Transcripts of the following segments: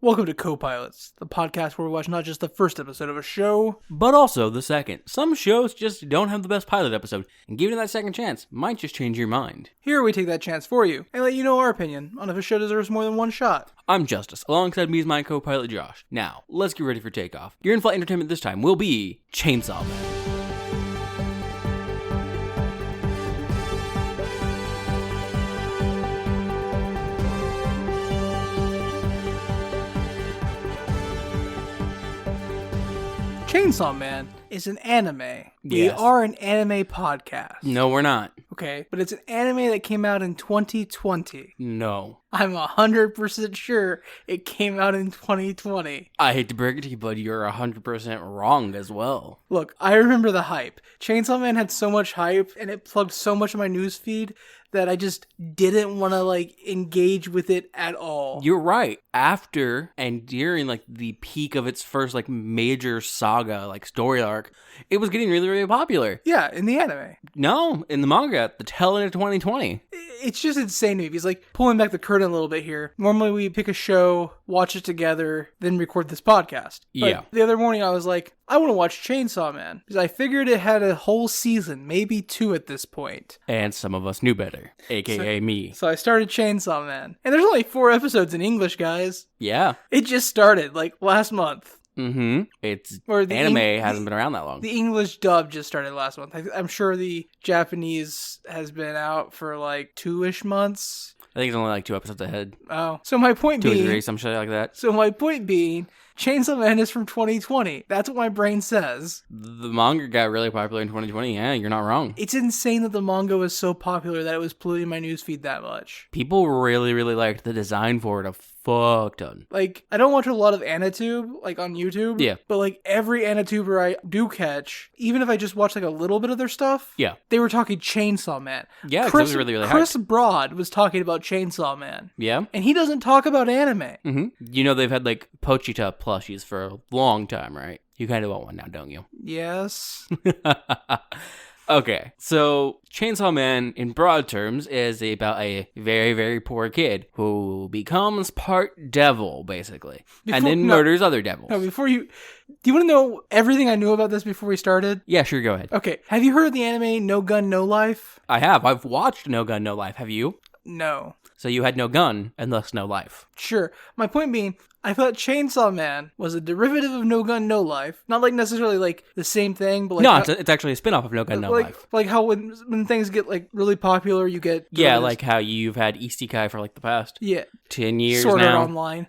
Welcome to Copilots, the podcast where we watch not just the first episode of a show, but also the second. Some shows just don't have the best pilot episode, and giving it that second chance might just change your mind. Here we take that chance for you, and let you know our opinion on if a show deserves more than one shot. I'm Justice, alongside me is my co-pilot Josh. Now, let's get ready for takeoff. Your in-flight entertainment this time will be Chainsaw Man. Chainsaw Man is an anime. Yes. We are an anime podcast. No, we're not. Okay, but it's an anime that came out in 2020. No. I'm 100% sure it came out in 2020. I hate to break it to you, but you're 100% wrong as well. Look, I remember the hype. Chainsaw Man had so much hype, and it plugged so much of my newsfeed that I just didn't want to, engage with it at all. You're right. After and during, the peak of its first, major saga, story arc, it was getting really, really popular. Yeah, in the anime. No, in the manga, the tail end of 2020. It's just insane to me because, pulling back the curtain a little bit here, normally we pick a show, watch it together, then record this podcast. But yeah. The other morning I was like, I want to watch Chainsaw Man because I figured it had a whole season, maybe 2 at this point. And some of us knew better, aka me. So I started Chainsaw Man. And there's only 4 episodes in English, guys. Yeah. It just started, last month. Mm-hmm. Anime hasn't been around that long. The English dub just started last month. I'm sure the Japanese has been out for 2-ish months. I think it's only 2 episodes ahead. Oh. So my point 2 being... or 3, some shit like that. So my point being... Chainsaw Man is from 2020. That's what my brain says. The manga got really popular in 2020. Yeah, you're not wrong. It's insane that the manga was so popular that it was polluting my newsfeed that much. People really, really liked the design for it a fuck ton. I don't watch a lot of Anitube, on YouTube. Yeah. But, every Anituber I do catch, even if I just watch, a little bit of their stuff, yeah, they were talking Chainsaw Man. Yeah, because it was really, really Chris hyped. Broad was talking about Chainsaw Man. Yeah. And he doesn't talk about anime. Mm-hmm. You know they've had, Pochita plushies for a long time, right? You kind of want one now, don't you? Yes. Okay, so Chainsaw Man, in broad terms, is about a very, very poor kid who becomes part devil, basically, and then murders other devils. No, do you want to know everything I knew about this before we started? Yeah, sure, go ahead. Okay, have you heard of the anime No Gun, No Life? I have. I've watched No Gun, No Life. Have you? No. So you had no gun, and thus no life. Sure. My point being, I thought Chainsaw Man was a derivative of No Gun, No Life. Not necessarily the same thing, but no, it's actually a spin-off of No Gun, No Life. Like how when things get really popular, you get yeah, like how you've had Isekai for the past 10 years Sword Art now. Online.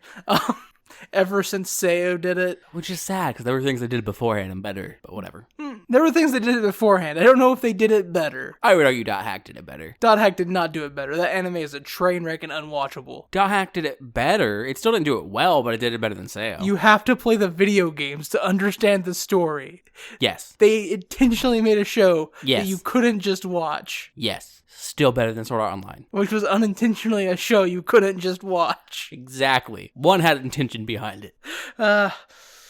Ever since Seo did it. Which is sad, because there were things they did beforehand and better, but whatever. There were things they did it beforehand. I don't know if they did it better. I would argue Dot Hack did it better. Dot Hack did not do it better. That anime is a train wreck and unwatchable. Dot Hack did it better. It still didn't do it well, but it did it better than Seo. You have to play the video games to understand the story. Yes. They intentionally made a show yes. that you couldn't just watch. Yes. Still better than Sword Art Online. Which was unintentionally a show you couldn't just watch. Exactly. One had intention behind it.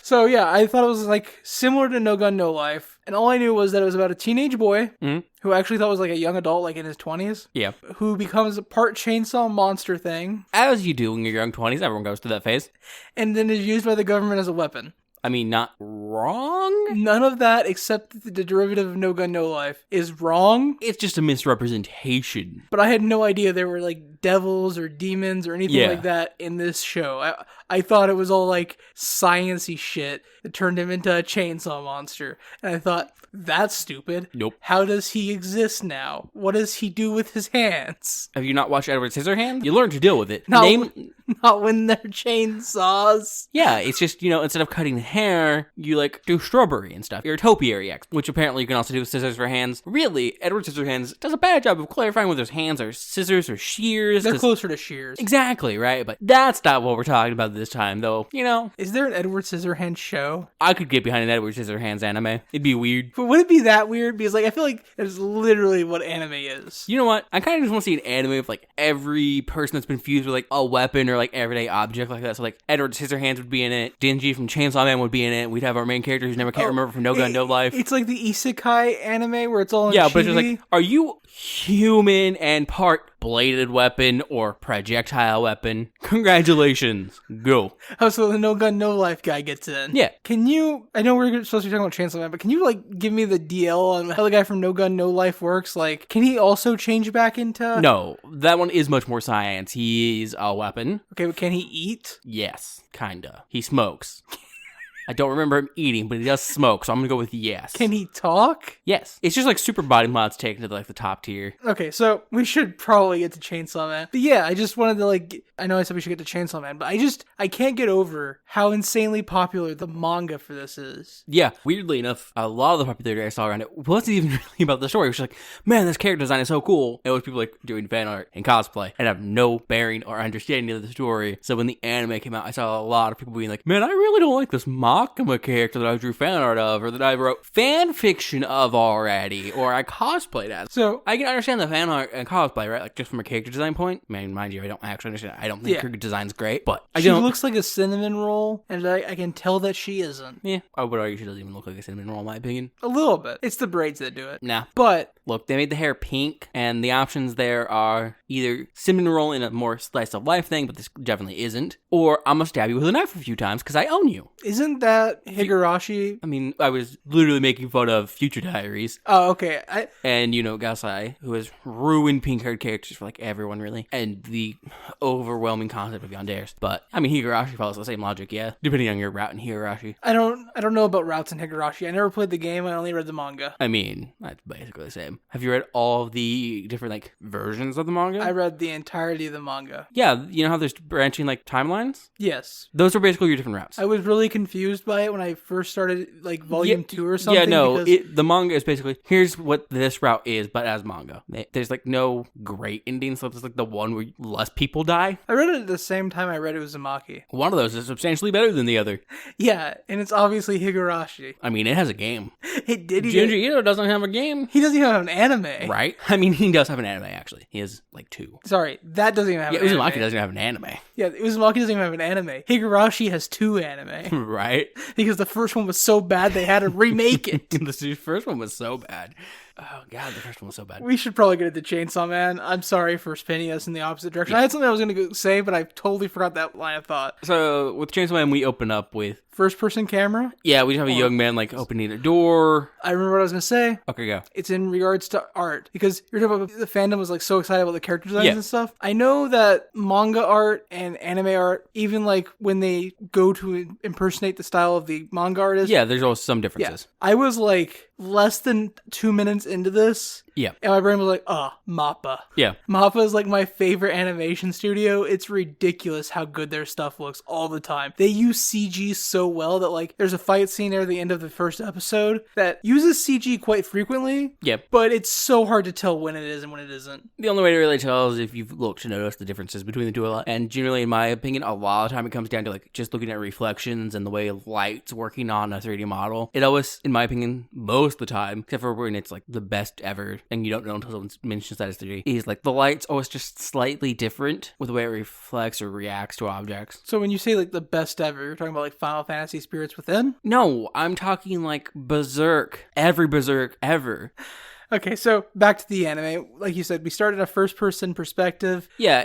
So yeah, I thought it was similar to No Gun, No Life. And all I knew was that it was about a teenage boy who actually thought was a young adult, in his 20s. Yeah. Who becomes a part chainsaw monster thing. As you do in your young 20s. Everyone goes through that phase. And then is used by the government as a weapon. I mean, not wrong? None of that, except the derivative of No Gun, No Life, is wrong. It's just a misrepresentation. But I had no idea there were, devils or demons or anything like that in this show. I thought it was all, science-y shit that turned him into a chainsaw monster. And I thought, that's stupid. Nope. How does he exist now? What does he do with his hands? Have you not watched Edward Scissorhands? You learn to deal with it. Not when they're chainsaws. Yeah, it's just, instead of cutting hair, you, do strawberry and stuff. You're a topiary expert, which apparently you can also do with scissors for hands. Really, Edward Scissorhands does a bad job of clarifying whether his hands are scissors or shears. They're closer to shears. Exactly, right? But that's not what we're talking about this time, though. Is there an Edward Scissorhands show? I could get behind an Edward Scissorhands anime. It'd be weird. But would it be that weird? Because, I feel like that's literally what anime is. You know what? I kind of just want to see an anime of, every person that's been fused with, a weapon or, everyday object like that. So, Edward Scissorhands would be in it. Denji from Chainsaw Man would be in it. We'd have our main character who's never can't remember from No Gun, No Life. It's like the isekai anime where it's all in yeah, chibi. but it's just are you human and part bladed weapon or projectile weapon. Congratulations. Go. Oh, so the no gun, no life guy gets in. Yeah. Can you, I know we're supposed to be talking about Chainsaw Man, but can you, like, give me the DL on how the guy from No Gun, No Life works? Like, can he also change back into... No, that one is much more science. He's a weapon. Okay, but can he eat? Yes, kinda. He smokes. I don't remember him eating, but he does smoke, so I'm gonna go with yes. Can he talk? Yes. It's just like super body mods taken to like the top tier. Okay, so we should probably get to Chainsaw Man. But yeah, I just wanted to like, I know I said we should get to Chainsaw Man, but I can't get over how insanely popular the manga for this is. Yeah, weirdly enough, a lot of the popularity I saw around it wasn't even really about the story. It was just like, man, this character design is so cool. It was people like doing fan art and cosplay and have no bearing or understanding of the story. So when the anime came out, I saw a lot of people being like, man, I really don't like this Makima character that I drew fan art of, or that I wrote fan fiction of already, or I cosplayed as. So I can understand the fan art and cosplay, right? Like just from a character design point. I mean, mind you, I don't actually understand. I don't think character design's great, but she looks like a cinnamon roll, and I can tell that she isn't. Yeah, I would argue she doesn't even look like a cinnamon roll, in my opinion. A little bit. It's the braids that do it. Nah. But look, they made the hair pink, and the options there are either cinnamon roll in a more slice of life thing, but this definitely isn't, or I'm gonna stab you with a knife a few times because I own you. Isn't that Higurashi? I mean, I was literally making fun of Future Diaries. Oh, okay. And, you know, Gasai, who has ruined pink-haired characters for, like, everyone, really. And the overwhelming concept of yanderes. But, I mean, Higurashi follows the same logic, yeah. Depending on your route in Higurashi. I don't know about routes in Higurashi. I never played the game. I only read the manga. I mean, that's basically the same. Have you read all of the different, like, versions of the manga? I read the entirety of the manga. Yeah, you know how there's branching, like, timelines? Yes. Those are basically your different routes. I was really confused by it when I first started, like, volume 2 or something. Yeah, no, the manga is basically, here's what this route is, but as manga. There's, like, no great ending, so it's, like, the one where less people die. I read it at the same time I read Uzumaki. One of those is substantially better than the other. Yeah, and it's obviously Higurashi. I mean, it has a game. It did. Junji Ito doesn't have a game. He doesn't even have an anime. Right? I mean, he does have an anime, actually. He has, like, 2. Sorry, that doesn't even have an anime. Uzumaki doesn't have an anime. Yeah, Uzumaki doesn't even have an anime. Higurashi has 2 anime. Right? Because the first one was so bad they had to remake it. The first one was so bad. Oh, God, the first one was so bad. We should probably get into Chainsaw Man. I'm sorry for spinning us in the opposite direction. Yeah. I had something I was going to say, but I totally forgot that line of thought. So, with Chainsaw Man, we open up with... first-person camera? Yeah, we have a young man, like, opening a door. I remember what I was going to say. Okay, go. It's in regards to art. Because you're talking about the fandom was, like, so excited about the character designs and stuff. I know that manga art and anime art, even, like, when they go to impersonate the style of the manga artist... Yeah, there's always some differences. Yeah. I was, like, less than 2 minutes into this... Yeah. And my brain was like, MAPPA. Yeah. MAPPA is like my favorite animation studio. It's ridiculous how good their stuff looks all the time. They use CG so well that like there's a fight scene near the end of the first episode that uses CG quite frequently. Yeah. But it's so hard to tell when it is and when it isn't. The only way to really tell is if you've looked to notice the differences between the two a lot. And generally, in my opinion, a lot of the time it comes down to like just looking at reflections and the way light's working on a 3D model. It always, in my opinion, most of the time, except for when it's like the best ever, and you don't know until someone mentions that as 3D, is like the light's always just slightly different with the way it reflects or reacts to objects. So when you say like the best ever, you're talking about like Final Fantasy Spirits Within? No, I'm talking like Berserk. Every Berserk ever. Okay, so back to the anime. Like you said, we started a first-person perspective. Yeah,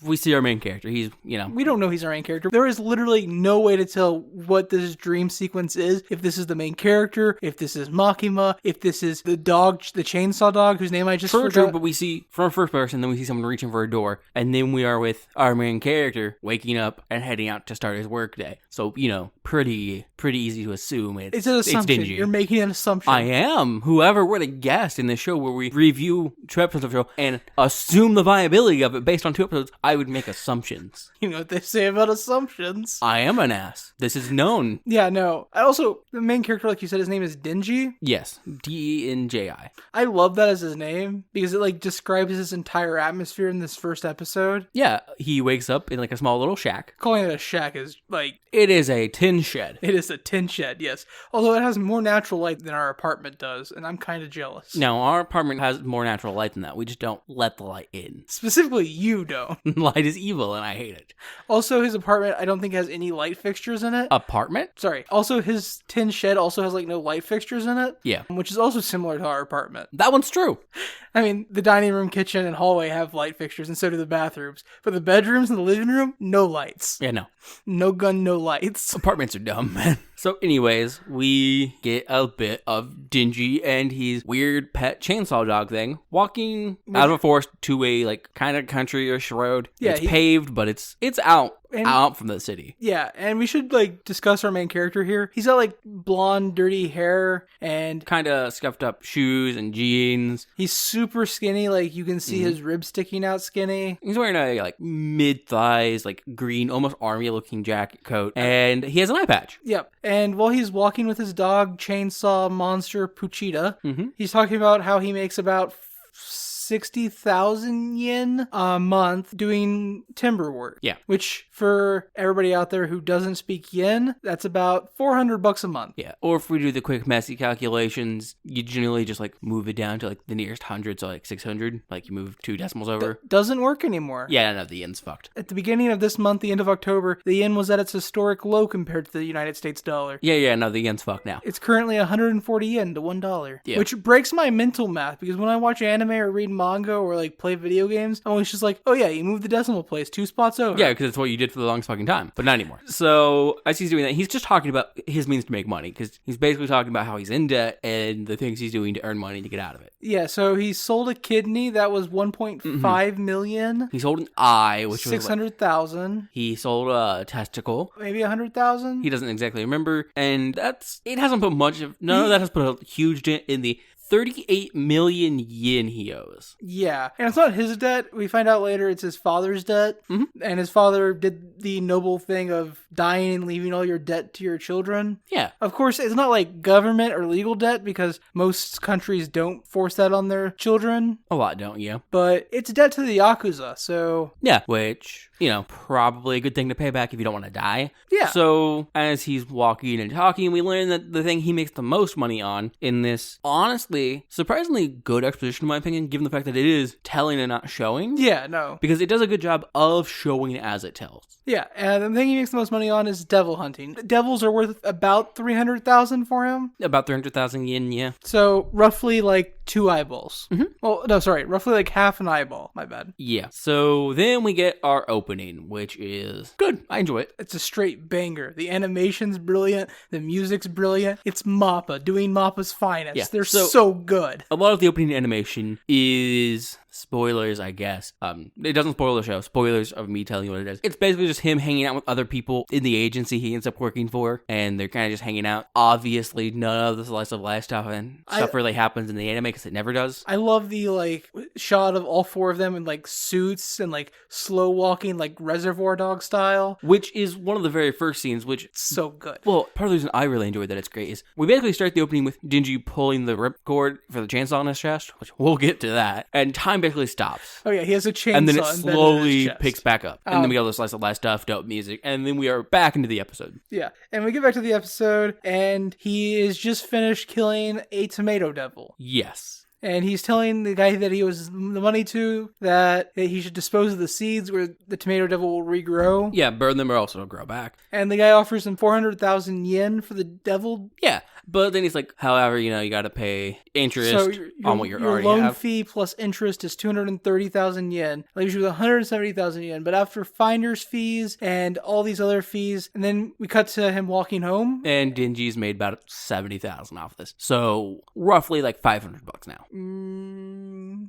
we see our main character. He's, you know... We don't know he's our main character. There is literally no way to tell what this dream sequence is. If this is the main character, if this is Makima, if this is the dog, the chainsaw dog, whose name I just forgot. True, but we see, from first person, then we see someone reaching for a door, and then we are with our main character waking up and heading out to start his workday. So, you know, pretty easy to assume it's an assumption. It's Dingy. You're making an assumption. I am. Whoever would have guessed in this show where we review 2 episodes of the show and assume the viability of it based on 2 episodes, I would make assumptions. You know what they say about assumptions. I am an ass. This is known. Yeah, no. I also, the main character, like you said, his name is Dingy. Yes. Denji. I love that as his name because it like describes his entire atmosphere in this first episode. Yeah, he wakes up in like a small little shack. Calling it a shack is like... It is a tin shed. It is a tin shed, yes. Although it has more natural light than our apartment does, and I'm kind of jealous. Now, No, our apartment has more natural light than that. We just don't let the light in. Specifically, you don't. Light is evil, and I hate it. Also, his apartment, I don't think has any light fixtures in it. Apartment? Sorry. Also, his tin shed also has, like, no light fixtures in it. Yeah. Which is also similar to our apartment. That one's true. I mean, the dining room, kitchen, and hallway have light fixtures, and so do the bathrooms. But the bedrooms and the living room, no lights. Yeah, no. No gun, no lights. Apartments are dumb, man. So anyways, we get a bit of Dingy and his weird pet chainsaw dog thing walking out of a forest to a, like, kind of country-ish road. Yeah, it's paved, but it's out from the city. Yeah, and we should, like, discuss our main character here. He's got, like, blonde, dirty hair and kind of scuffed up shoes and jeans. He's super skinny, like, you can see his ribs sticking out skinny. He's wearing a, like, mid-thighs, like, green, almost army-looking jacket coat, and he has an eye patch. Yep. And while he's walking with his dog, chainsaw monster Puchita, he's talking about how he makes about 60,000 yen a month doing timber work. Yeah. Which, for everybody out there who doesn't speak yen, that's about $400 a month. Yeah. Or if we do the quick, messy calculations, you generally just, like, move it down to, like, the nearest hundred, so, like, 600. Like, you move 2 decimals over. Doesn't work anymore. Yeah, no, the yen's fucked. At the beginning of this month, the end of October, the yen was at its historic low compared to the United States dollar. Yeah, no, the yen's fucked now. It's currently 140 yen to $1. Yeah. Which breaks my mental math, because when I watch anime or read manga or, like, play video games, I'm always just like, oh yeah, you moved the decimal place 2 spots over. Yeah, because it's what you did for the longest fucking time, but not anymore. So, as he's doing that, he's just talking about his means to make money, because he's basically talking about how he's in debt and the things he's doing to earn money to get out of it. Yeah, so he sold a kidney that was 1.5 million. He sold an eye, which was 600,000. He sold a testicle. Maybe 100,000? He doesn't exactly remember, and it hasn't put much of, that has put a huge dent in the 38 million yen he owes. Yeah. And it's not his debt. We find out later it's his father's debt. And his father did the noble thing of dying and leaving all your debt to your children. Yeah. Of course, it's not like government or legal debt, because most countries don't force that on their children. A lot don't, yeah. But it's debt to the Yakuza, so... Yeah, which, probably a good thing to pay back if you don't want to die. Yeah. So, as he's walking and talking, we learn that the thing he makes the most money on in this, honestly, surprisingly good exposition, in my opinion, given the fact that it is telling and not showing. Yeah, no. Because it does a good job of showing as it tells. Yeah, and the thing he makes the most money on is devil hunting. Devils are worth about 300,000 for him. About 300,000 yen, yeah. So, roughly like 2 eyeballs. Well, no, sorry, roughly like half an eyeball. My bad. Yeah. So, then we get our opening, which is good. I enjoy it. It's a straight banger. The animation's brilliant. The music's brilliant. It's MAPPA doing MAPPA's finest. Yeah. They're so good. A lot of the opening animation is... spoilers, I guess. It doesn't spoil the show. Spoilers of me telling you what it is. It's basically just him hanging out with other people in the agency he ends up working for, and they're kind of just hanging out. Obviously, none of the slice of life stuff and stuff really happens in the anime, because it never does. I love the, like, shot of all 4 of them in, like, suits and, like, slow walking, like, Reservoir Dog style. Which is one of the very first scenes, which... It's so good. Well, part of the reason I really enjoyed that it's great is we basically start the opening with Dingy pulling the ripcord for the chainsaw in his chest, which we'll get to that, and time basically stops. Oh yeah, he has a chainsaw. And then it slowly picks back up. And then we got all the slice of life stuff, dope music, and then we are back into the episode. Yeah, and we get back to the episode, and he is just finished killing a tomato devil. Yes. And he's telling the guy that he owes the money to that he should dispose of the seeds where the tomato devil will regrow. Yeah, burn them or else it'll grow back. And the guy offers him 400,000 yen for the devil. Yeah, but then he's like, however, you got to pay interest on what you already have. Your loan fee plus interest is 230,000 yen. Leaves you with 170,000 yen. But after finder's fees and all these other fees, and then we cut to him walking home. And Dingy's made about 70,000 off this. So roughly like $500 now.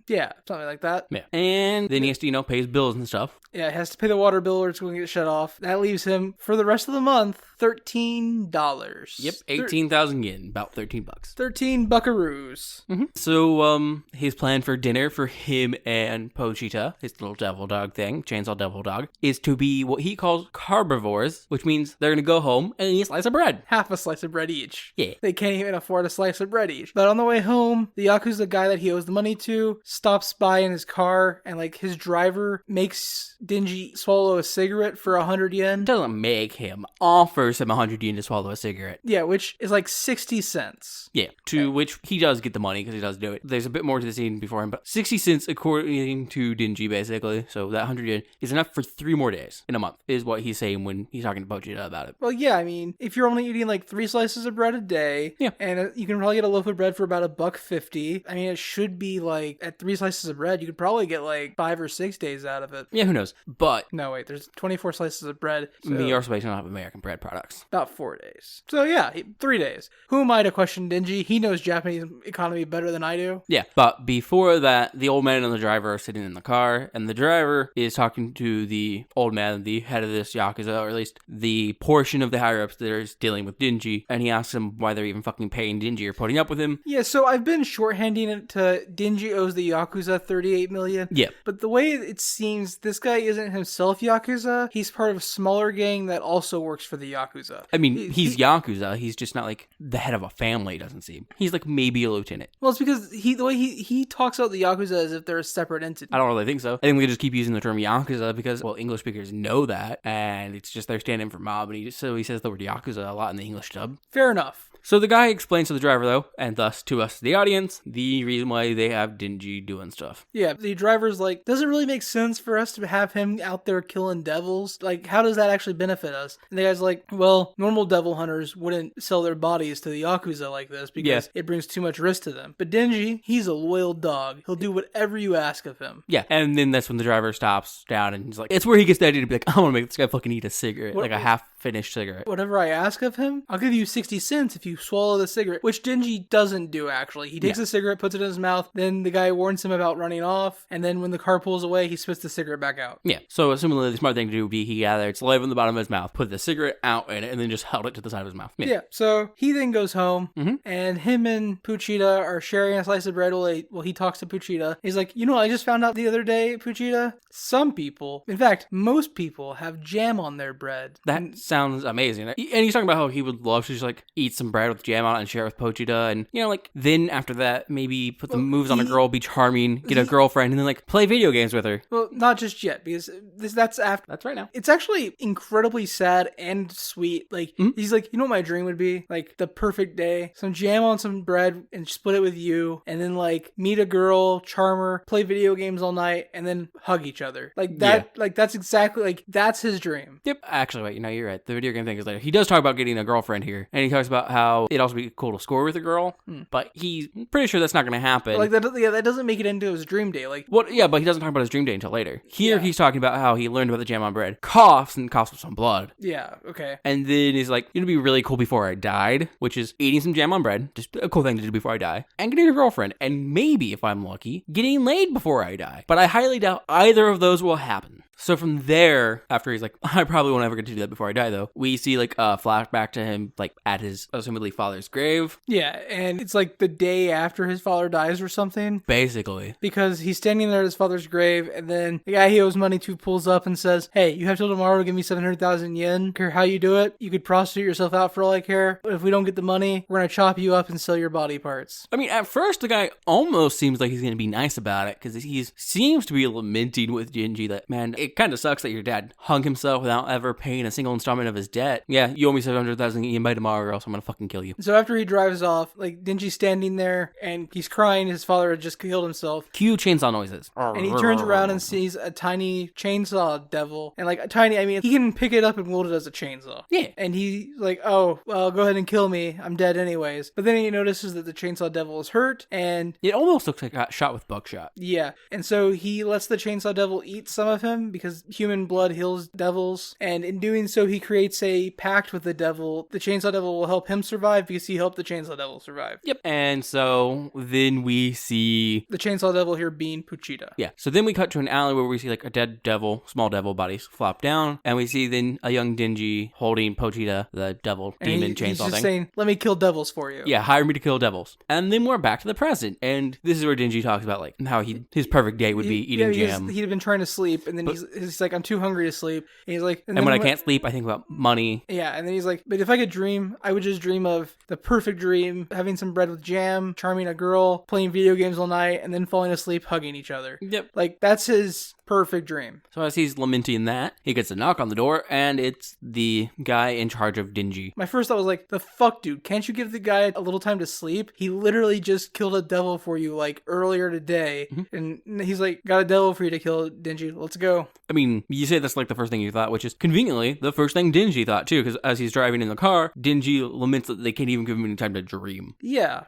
Yeah, something like that. Yeah. And then he has to, pay his bills and stuff. Yeah, he has to pay the water bill or it's going to get shut off. That leaves him, for the rest of the month, $13. Yep, 18,000 yen, about $13. 13 buckaroos. So, his plan for dinner for him and Pochita, his little devil dog thing, chainsaw devil dog, is to be what he calls carbivores, which means they're going to go home and eat a slice of bread. Half a slice of bread each. Yeah. They can't even afford a slice of bread each. But on the way home, the Yakuza guy that he owes the money to stops by in his car and like his driver makes Denji swallow a cigarette for 100 yen. Doesn't make him, offers him 100 yen to swallow a cigarette. Yeah, which is like 60 cents. Yeah, to which he does get the money because he does do it. There's a bit more to the scene before him, but 60 cents according to Denji, basically. So that 100 yen is enough for 3 more days in a month, is what he's saying when he's talking to Pochita about it. Well, yeah, I mean, if you're only eating like 3 slices of bread a day, yeah, and you can probably get a loaf of bread for about $1.50. I mean, it should be like at 3 slices of bread, you could probably get like 5 or 6 days out of it. Yeah, who knows? But no, wait, there's 24 slices of bread. So the Earth Space don't have American bread products. About 4 days. So yeah, 3 days. Who am I to question Denji? He knows Japanese economy better than I do. Yeah, but before that, the old man and the driver are sitting in the car, and the driver is talking to the old man, the head of this Yakuza, or at least the portion of the higher-ups that is dealing with Denji, and he asks him why they're even fucking paying Denji or putting up with him. Yeah, so I've been shorthanding it to Denji owes the Yakuza 38 million. Yeah. But the way it seems, this guy isn't himself Yakuza. He's part of a smaller gang that also works for the Yakuza. I mean, he's Yakuza. He's just not like the head of a family, it doesn't seem. He's like maybe a lieutenant. Well, it's because the way he talks about the Yakuza as if they're a separate entity. I don't really think so. I think we just keep using the term Yakuza because, well, English speakers know that, and it's just they're standing for mob, and so he says the word Yakuza a lot in the English dub. Fair enough. So the guy explains to the driver, though, and thus to us, the audience, the reason why they have Denji doing stuff. Yeah, the driver's like, does it really make sense for us to have him out there killing devils? Like, how does that actually benefit us? And the guy's like, well, normal devil hunters wouldn't sell their bodies to the Yakuza like this because it brings too much risk to them. But Denji, he's a loyal dog. He'll do whatever you ask of him. Yeah, and then that's when the driver stops down and he's like, it's where he gets the idea to be like, I want to make this guy fucking eat a cigarette, like a half-finished cigarette. Whatever I ask of him, I'll give you 60 cents if you swallow the cigarette, which Denji doesn't do, actually. He takes the cigarette, puts it in his mouth, then the guy warns him about running off, and then when the car pulls away, he spits the cigarette back out. Yeah, so assumingly the smart thing to do would be he gathered saliva in the bottom of his mouth, put the cigarette out in it, and then just held it to the side of his mouth. Yeah, so he then goes home, and him and Pochita are sharing a slice of bread while he talks to Pochita. He's like, you know what I just found out the other day, Pochita? Some people, in fact, most people have jam on their bread. That sounds amazing. And he's talking about how he would love to just like eat some bread with jam on it and share it with Pochita, and you know, like then after that, maybe put the moves on a girl, be charming, get a girlfriend, and then like play video games with her. Well, not just yet, because that's after. That's right now. It's actually incredibly sad and sweet. Like he's like, you know what my dream would be? Like the perfect day, some jam on some bread and split it with you, and then like meet a girl, charm her, play video games all night, and then hug each other. Like that. Yeah. Like that's exactly like that's his dream. Yep. Actually, wait. You're right. The video game thing is later. He does talk about getting a girlfriend here, and he talks about how it'd also be cool to score with a girl, but he's pretty sure that's not going to happen. Like that. Yeah, that doesn't make it into his dream day. Like what? Yeah, but he doesn't talk about his dream day until later. Here, he's talking about how he learned about the jam on bread, coughs with some blood. Yeah. Okay. And then he's like, it'd be really cool before I died, which is eating some jam on bread, just a cool thing to do before I die, and getting a girlfriend, and maybe if I'm lucky, getting laid before I die. But I highly doubt either of those will happen. So from there, after he's like, I probably won't ever get to do that before I die, though, we see like a flashback to him like at his assumedly father's grave. Yeah, and it's like the day after his father dies or something. Basically. Because he's standing there at his father's grave, and then the guy he owes money to pulls up and says, hey, you have till tomorrow to give me 700,000 yen. I don't care how you do it. You could prostitute yourself out for all I care. But if we don't get the money, we're going to chop you up and sell your body parts. I mean, at first, the guy almost seems like he's going to be nice about it, because he seems to be lamenting with Denji that, man, it kind of sucks that your dad hung himself without ever paying a single installment of his debt. Yeah, you owe me 700,000 yen by tomorrow, or else I'm gonna fucking kill you. So after he drives off, like Denji's standing there and he's crying. His father had just killed himself. Cue chainsaw noises. And he turns around and sees a tiny chainsaw devil, and like a tiny, I mean, he can pick it up and wield it as a chainsaw. Yeah. And he's like, oh, well, go ahead and kill me. I'm dead anyways. But then he notices that the chainsaw devil is hurt, and it almost looks like it got shot with buckshot. Yeah. And so he lets the chainsaw devil eat some of him because human blood heals devils, and in doing so he creates a pact with the devil. The chainsaw devil will help him survive because he helped the chainsaw devil survive. Yep. And so then we see the chainsaw devil here being Pochita. Yeah. So then we cut to an alley where we see like a dead devil, small devil bodies flop down, and we see then a young Denji holding Pochita, the devil demon chainsaw he's just thing, saying, let me kill devils for you. Yeah, hire me to kill devils. And then we're back to the present, and this is where Denji talks about like how his perfect day would be eating jam. He'd been trying to sleep, and then he's like, I'm too hungry to sleep. And he's like, and when I can't sleep, I think about money. Yeah, and then he's like, but if I could dream, I would just dream of the perfect dream, having some bread with jam, charming a girl, playing video games all night, and then falling asleep hugging each other. Yep. Like, that's his perfect dream. So as he's lamenting that, he gets a knock on the door, and it's the guy in charge of Denji. My first thought was like, the fuck, dude? Can't you give the guy a little time to sleep? He literally just killed a devil for you, like, earlier today. And he's like, got a devil for you to kill, Denji. Let's go. I mean, you say that's like the first thing you thought, which is conveniently the first thing Denji thought too, because as he's driving in the car, Denji laments that they can't even give him any time to dream. Yeah.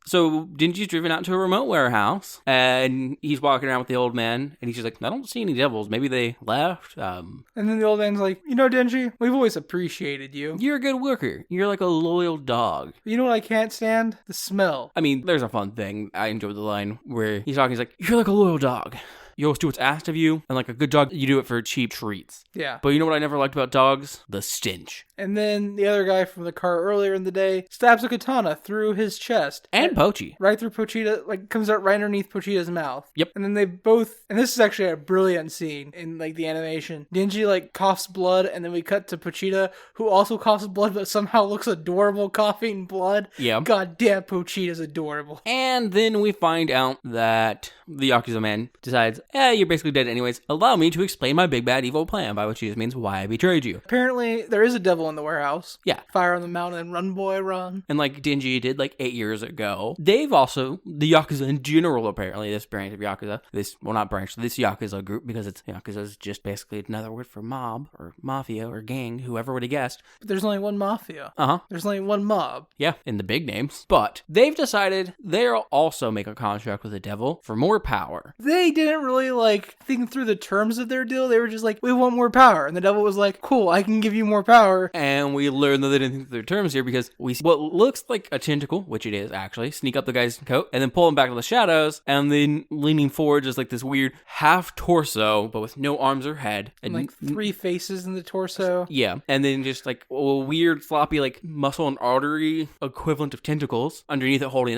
So Denji's driven out to a remote warehouse, and he's walking around with the old man, and he's just like, I don't see any devils. Maybe they left. And then the old man's like, Denji, we've always appreciated you. You're a good worker. You're like a loyal dog. You know what I can't stand? The smell. I mean, there's a fun thing. I enjoyed the line where he's talking, he's like, you're like a loyal dog. You always do what's asked of you, and like a good dog, you do it for cheap treats. Yeah. But you know what I never liked about dogs? The stench. And then the other guy from the car earlier in the day stabs a katana through his chest. And Pochi. Right through Pochita, like comes out right underneath Pochita's mouth. Yep. And then they both, and this is actually a brilliant scene in like the animation. Denji like coughs blood, and then we cut to Pochita, who also coughs blood, but somehow looks adorable coughing blood. Yeah. God damn, Pochita's adorable. And then we find out that the Yakuza man decides, you're basically dead anyways. Allow me to explain my big bad evil plan, by which he just means why I betrayed you. Apparently, there is a devil in the warehouse. Yeah. Fire on the mountain, run boy, run. And like Denji did like 8 years ago, they've also, the Yakuza in general apparently, this branch of Yakuza, this Yakuza group, because it's Yakuza is just basically another word for mob, or mafia, or gang, whoever would have guessed. But there's only one mafia. Uh-huh. There's only one mob. Yeah, in the big names. But they've decided they'll also make a contract with the devil for more power. They didn't really like think through the terms of their deal. They were just like, we want more power. And the devil was like, cool, I can give you more power. And we learned that they didn't think through their terms here, because we see what looks like a tentacle, which it is actually, sneak up the guy's coat and then pull him back to the shadows, and then leaning forward just like this weird half torso, but with no arms or head. And like 3 faces in the torso. Yeah. And then just like a weird floppy like muscle and artery equivalent of tentacles underneath it, holding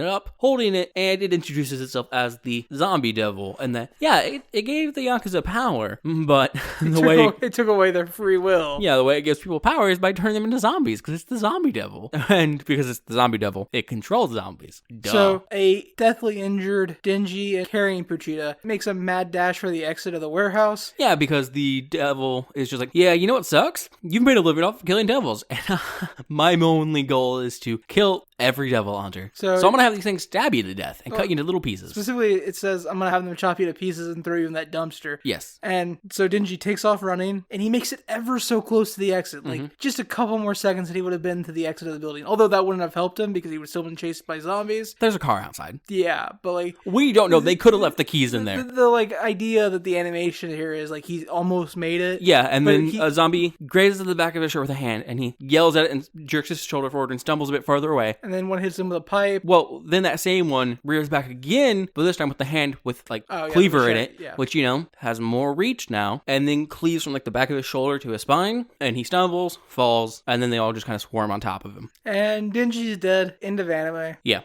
it, and it introduces itself as the zombie devil. And that, it gave the Yakuza power, but it took away their free will. Yeah, the way it gives people power is by turning them into zombies, because it's the zombie devil. And because it's the zombie devil, it controls zombies. Duh. So a deathly injured Denji and carrying Pochita makes a mad dash for the exit of the warehouse. Yeah, because the devil is just like, you know what sucks? You've made a living off of killing devils. And my only goal is to kill every devil hunter. So I'm going to have these things stab you to death and cut you into little pieces. Specifically, it says, I'm going to have them chop you to pieces and throw you in that dumpster. Yes. And so Denji takes off running, and he makes it ever so close to the exit. Like, just a couple more seconds and he would have been to the exit of the building. Although that wouldn't have helped him, because he would have still been chased by zombies. There's a car outside. Yeah, but like... we don't know. They could have left the keys in there. The like, idea that the animation here is, like, he's almost made it. Yeah, and then a zombie grazes the back of his shirt with a hand, and he yells at it and jerks his shoulder forward and stumbles a bit farther away. And then one hits him with a pipe. Well, then that same one rears back again, but this time with the hand with, like, cleaver in it, which, has more reach now, and then cleaves from, like, the back of his shoulder to his spine, and he stumbles, falls, and then they all just kind of swarm on top of him. And Denji's dead. End of anime. Yeah.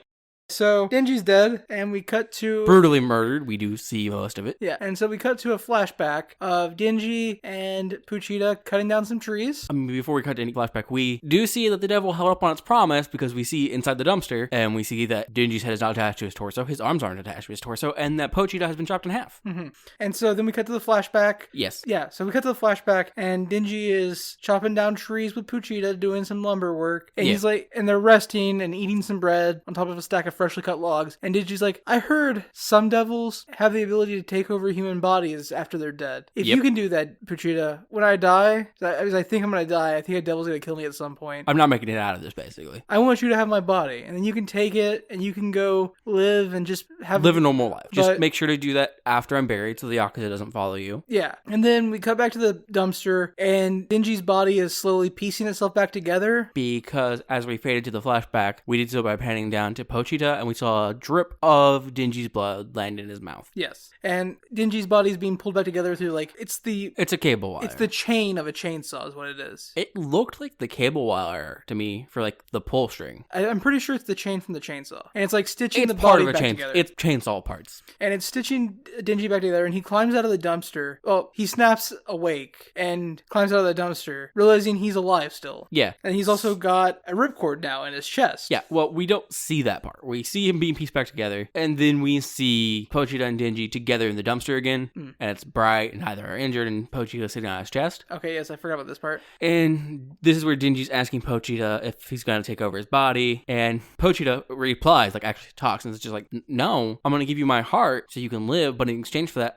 So, Denji's dead, and we cut to... brutally murdered. We do see most of it. Yeah, and so we cut to a flashback of Denji and Pochita cutting down some trees. I mean, before we cut to any flashback, we do see that the devil held up on its promise, because we see inside the dumpster, and we see that Denji's head is not attached to his torso, his arms aren't attached to his torso, and that Pochita has been chopped in half. Mm-hmm. And so then we cut to the flashback. Yes. Yeah, so we cut to the flashback, and Denji is chopping down trees with Pochita, doing some lumber work, and he's like, and they're resting and eating some bread on top of a stack of freshly cut logs. And Denji's like, I heard some devils have the ability to take over human bodies after they're dead. If you can do that, Pochita, when I die, as I think I'm gonna die, I think a devil's gonna kill me at some point. I'm not making it out of this, basically. I want you to have my body, and then you can take it, and you can go live and just live a normal life. Just make sure to do that after I'm buried, so the Yakuza doesn't follow you. Yeah. And then we cut back to the dumpster, and Denji's body is slowly piecing itself back together. Because as we faded to the flashback, we did so by panning down to Pochita Pochita, and we saw a drip of Denji's blood land in his mouth. Yes. And Denji's body's being pulled back together through, like, it's a cable wire. It's the chain of a chainsaw is what it is. It looked like the cable wire to me for, like, the pull string. I'm pretty sure it's the chain from the chainsaw. And it's, like, stitching the body back together. It's chainsaw parts. And it's stitching Denji back together, and he climbs out of the dumpster. Well, he snaps awake and climbs out of the dumpster, realizing he's alive still. Yeah. And he's also got a ripcord now in his chest. Yeah, well, we don't see that part. We see him being pieced back together, and then we see Pochita and Denji together in the dumpster again, and it's bright, and neither are injured, and Pochita's sitting on his chest. Okay, yes, I forgot about this part. And this is where Denji's asking Pochita if he's going to take over his body, and Pochita replies, like, actually talks, and it's just like, no, I'm going to give you my heart so you can live, but in exchange for that,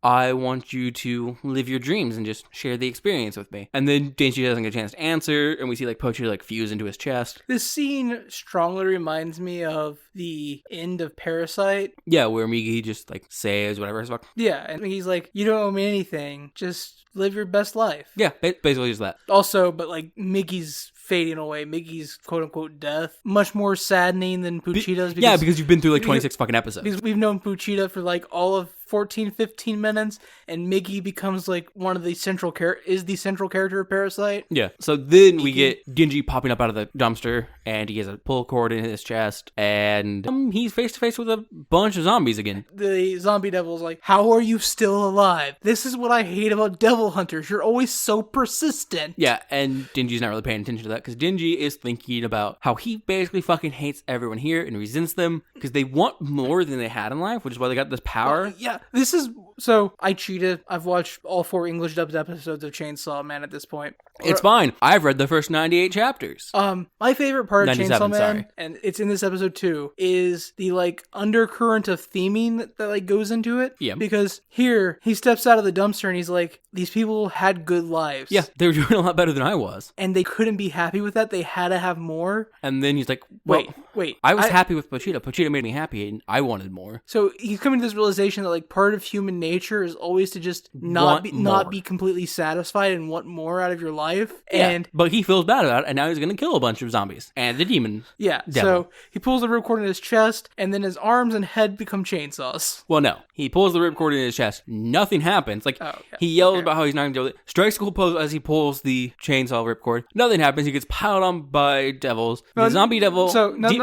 I want you to live your dreams and just share the experience with me. And then Denji doesn't get a chance to answer, and we see, like, Pochita, like, fuse into his chest. This scene strongly reminds me of the end of Parasite. Yeah, where Migi just, like, says whatever his fuck. Yeah, and he's like, you don't owe me anything, just live your best life. Yeah, basically just that. Also, but, like, Migi's fading away, Migi's quote-unquote death, much more saddening than Pochita's. Because you've been through, like, 26 fucking episodes. Because we've known Pochita for, like, all of 14, 15 minutes, and Migi becomes, like, one of the central character of Parasite. Yeah. So then we get Denji popping up out of the dumpster, and he has a pull cord in his chest, and he's face to face with a bunch of zombies again. The zombie devil's like, how are you still alive? This is what I hate about devil hunters. You're always so persistent. Yeah, and Denji's not really paying attention to that, because Denji is thinking about how he basically fucking hates everyone here and resents them, because they want more than they had in life, which is why they got this power. Yeah, this is... So, I cheated. I've watched all 4 English dubbed episodes of Chainsaw Man at this point. It's fine. I've read the first 98 chapters. My favorite part of Chainsaw Man, sorry. and it's in this episode too, is the, like, undercurrent of theming that like, goes into it. Yeah. Because here, he steps out of the dumpster and he's like, these people had good lives. Yeah, they were doing a lot better than I was. And they couldn't be happy with that. They had to have more. And then he's like, well, wait. I was happy with Pochita. Pochita made me happy, and I wanted more. So he's coming to this realization that, like, part of human nature is always to just not be completely satisfied and want more out of your life. Yeah, but he feels bad about it, and now he's going to kill a bunch of zombies and the demon. Yeah, devil. So he pulls the ripcord in his chest, and then his arms and head become chainsaws. Well, no. He pulls the ripcord in his chest. Nothing happens. Like, he yells about how he's not going to deal with it. Strikes a cool pose as he pulls the chainsaw ripcord. Nothing happens. He gets piled on by devils. The zombie devil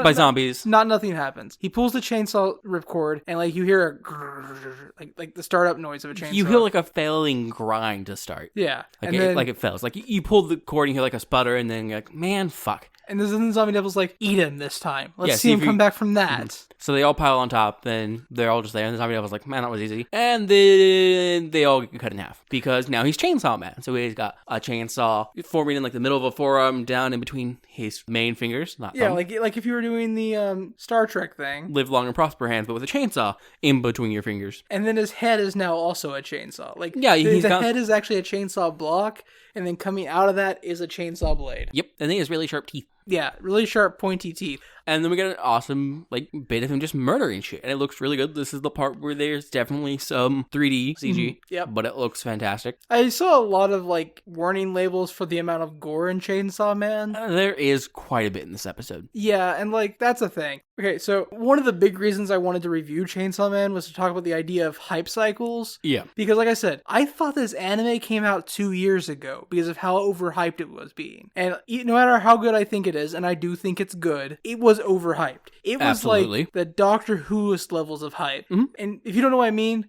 by zombies. Nothing happens. He pulls the chainsaw ripcord, and, like, you hear a grrr, like the startup noise of a chainsaw. You hear, like, a failing grind to start. Yeah. Like, it fails. Like, you pull the cord and you hear, like, a sputter, and then you're like, man, fuck. And then the zombie devil's like, eat him this time. Let's see him come back from that. So they all pile on top, then they're all just there, and the zombie devil's like, man, that was easy. And then they all get cut in half, because now he's Chainsaw Man. So he's got a chainsaw forming in, like, the middle of a forearm, down in between his main fingers, not thumb. like if you were doing the Star Trek thing. Live long and prosper hands, but with a chainsaw in between your fingers. And then his head is now also a chainsaw. Like, yeah, the head is actually a chainsaw block, and then coming out of that is a chainsaw blade. Yep, and then he has really sharp teeth. Yeah, really sharp, pointy teeth. And then we get an awesome, like, bit of him just murdering shit. And it looks really good. This is the part where there's definitely some 3D CG. Yep. But it looks fantastic. I saw a lot of, like, warning labels for the amount of gore in Chainsaw Man. There is quite a bit in this episode. Yeah, and, like, that's a thing. Okay, so one of the big reasons I wanted to review Chainsaw Man was to talk about the idea of hype cycles. Yeah. Because, like I said, I thought this anime came out 2 years ago because of how overhyped it was being. And no matter how good I think it is, and I do think it's good, it was overhyped. It was Absolutely. Like the Doctor Whoist levels of hype. Mm-hmm. And if you don't know what I mean,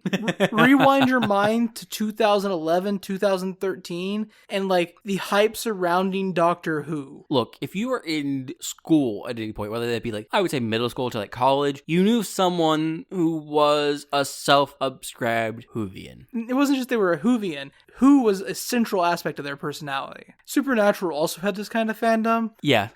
rewind your mind to 2011, 2013, and, like, the hype surrounding Doctor Who. Look, if you were in school at any point, whether that be, like, I would say middle school to, like, college, you knew someone who was a self-subscribed Whovian. It wasn't just they were a Whovian. Who was a central aspect of their personality. Supernatural also had this kind of fandom. Yeah.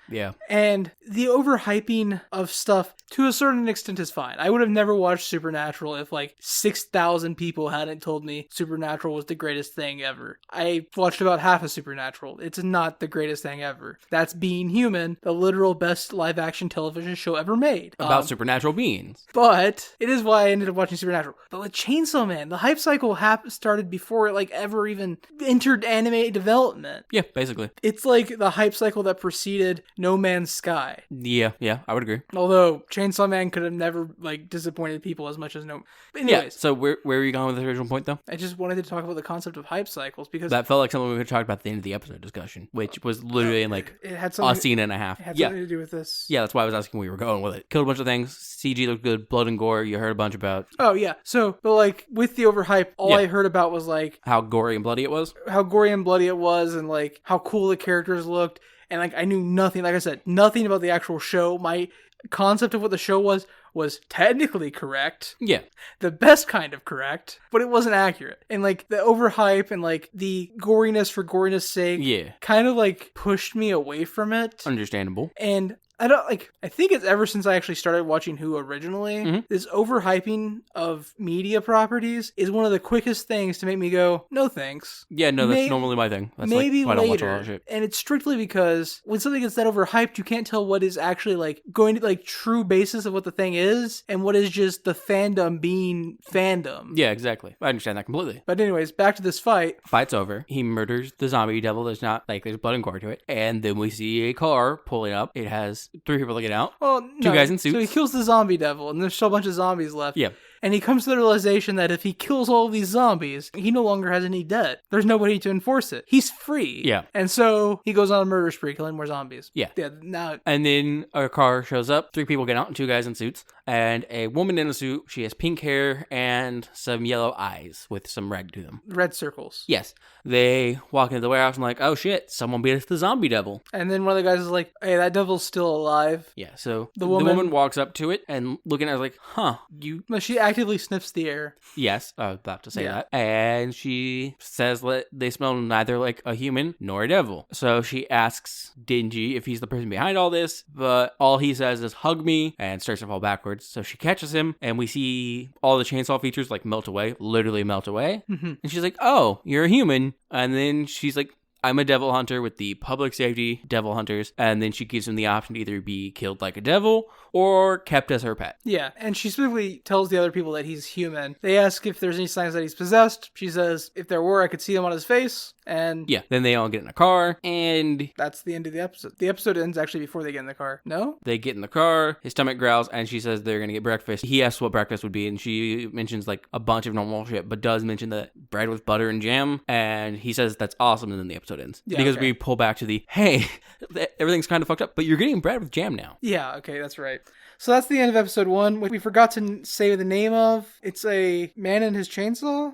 And the overhyping of stuff, to a certain extent, is fine. I would have never watched Supernatural if, like, 6,000 people hadn't told me Supernatural was the greatest thing ever. I watched about half of Supernatural. It's not the greatest thing ever. That's Being Human, the literal best live-action television show ever made. About supernatural beings. But it is why I ended up watching Supernatural. But with Chainsaw Man, the hype cycle started before it, like, ever even entered anime development. Yeah, basically. It's like the hype cycle that preceded No Man's Sky. die. Yeah, I would agree. Although Chainsaw Man could have never like disappointed people as much as no. But anyways, Yeah. So where are you going with the original point though? I just wanted to talk about the concept of hype cycles because That felt like something we could talk about at the end of the episode discussion, which was literally in like it had a something. scene and a half. It had Yeah. something to do with this. Yeah, that's why I was asking where you were going with it. Killed a bunch of things. CG looked good. Blood and gore. You heard a bunch about Oh yeah. So, but like with the overhype, all Yeah. I heard about was like how gory and bloody it was. how gory and bloody it was, and like how cool the characters looked, and like I knew nothing. Like I said, nothing about the actual show. My concept of what the show was technically correct. Yeah. The best kind of correct, but it wasn't accurate. And like the overhype and like the goriness for goriness sake Yeah. kind of like pushed me away from it. Understandable. And I think it's ever since I actually started watching Who originally, this overhyping of media properties is one of the quickest things to make me go, no thanks. Yeah, no, that's normally my thing. That's Maybe like, why I don't watch a later. lot of shit. And it's strictly because when something gets that overhyped, you can't tell what is actually like going to like true basis of what the thing is and what is just the fandom being fandom. Yeah, exactly. I understand that completely. But anyways, back to this fight. Fight's over. He murders the zombie devil. There's blood and gore to it. And then we see a car pulling up. It has 3 people looking out. Well, Two guys in suits. So he kills the zombie devil, and there's still a bunch of zombies left. Yeah. And he comes to the realization that if he kills all of these zombies, he no longer has any debt. There's nobody to enforce it. He's free. Yeah. And so he goes on a murder spree, killing more zombies. Yeah. Now, And then a car shows up. 3 people get out and 2 guys in suits. And a woman in a suit. She has pink hair and some yellow eyes with some red to them. red circles. Yes. They walk into the warehouse and like, oh shit, someone beat us the zombie devil. And then one of the guys is like, hey, that devil's still alive. Yeah, so The the woman- woman walks up to it and looking at it like, huh, you... No, she actively sniffs the air. Yes, I was about to say Yeah. that. And she says that they smell neither like a human nor a devil. So she asks Dingy if he's the person behind all this, but all he says is hug me and starts to fall backwards. So she catches him and we see all the chainsaw features like melt away, literally melt away. Mm-hmm. And she's like, oh, you're a human. And then she's like, I'm a devil hunter with the public safety devil hunters. And then she gives him the option to either be killed like a devil or kept as her pet. Yeah, and she specifically tells the other people that he's human. They ask if there's any signs that he's possessed. She says, if there were, I could see them on his face. And Yeah, then they all get in a car and that's the end of the episode. The episode ends actually before they get in the car. No? they get in the car, his stomach growls, and she says they're gonna get breakfast. He asks what breakfast would be, and she mentions like a bunch of normal shit, but does mention that bread with butter and jam, and he says that's awesome, and then the episode ends. Yeah, because okay. we pull back to the, hey, everything's kind of fucked up, but you're getting bread with jam now. Yeah, okay, that's right. So that's the end of episode 1. We forgot to say the name of. It's a man and his chainsaw.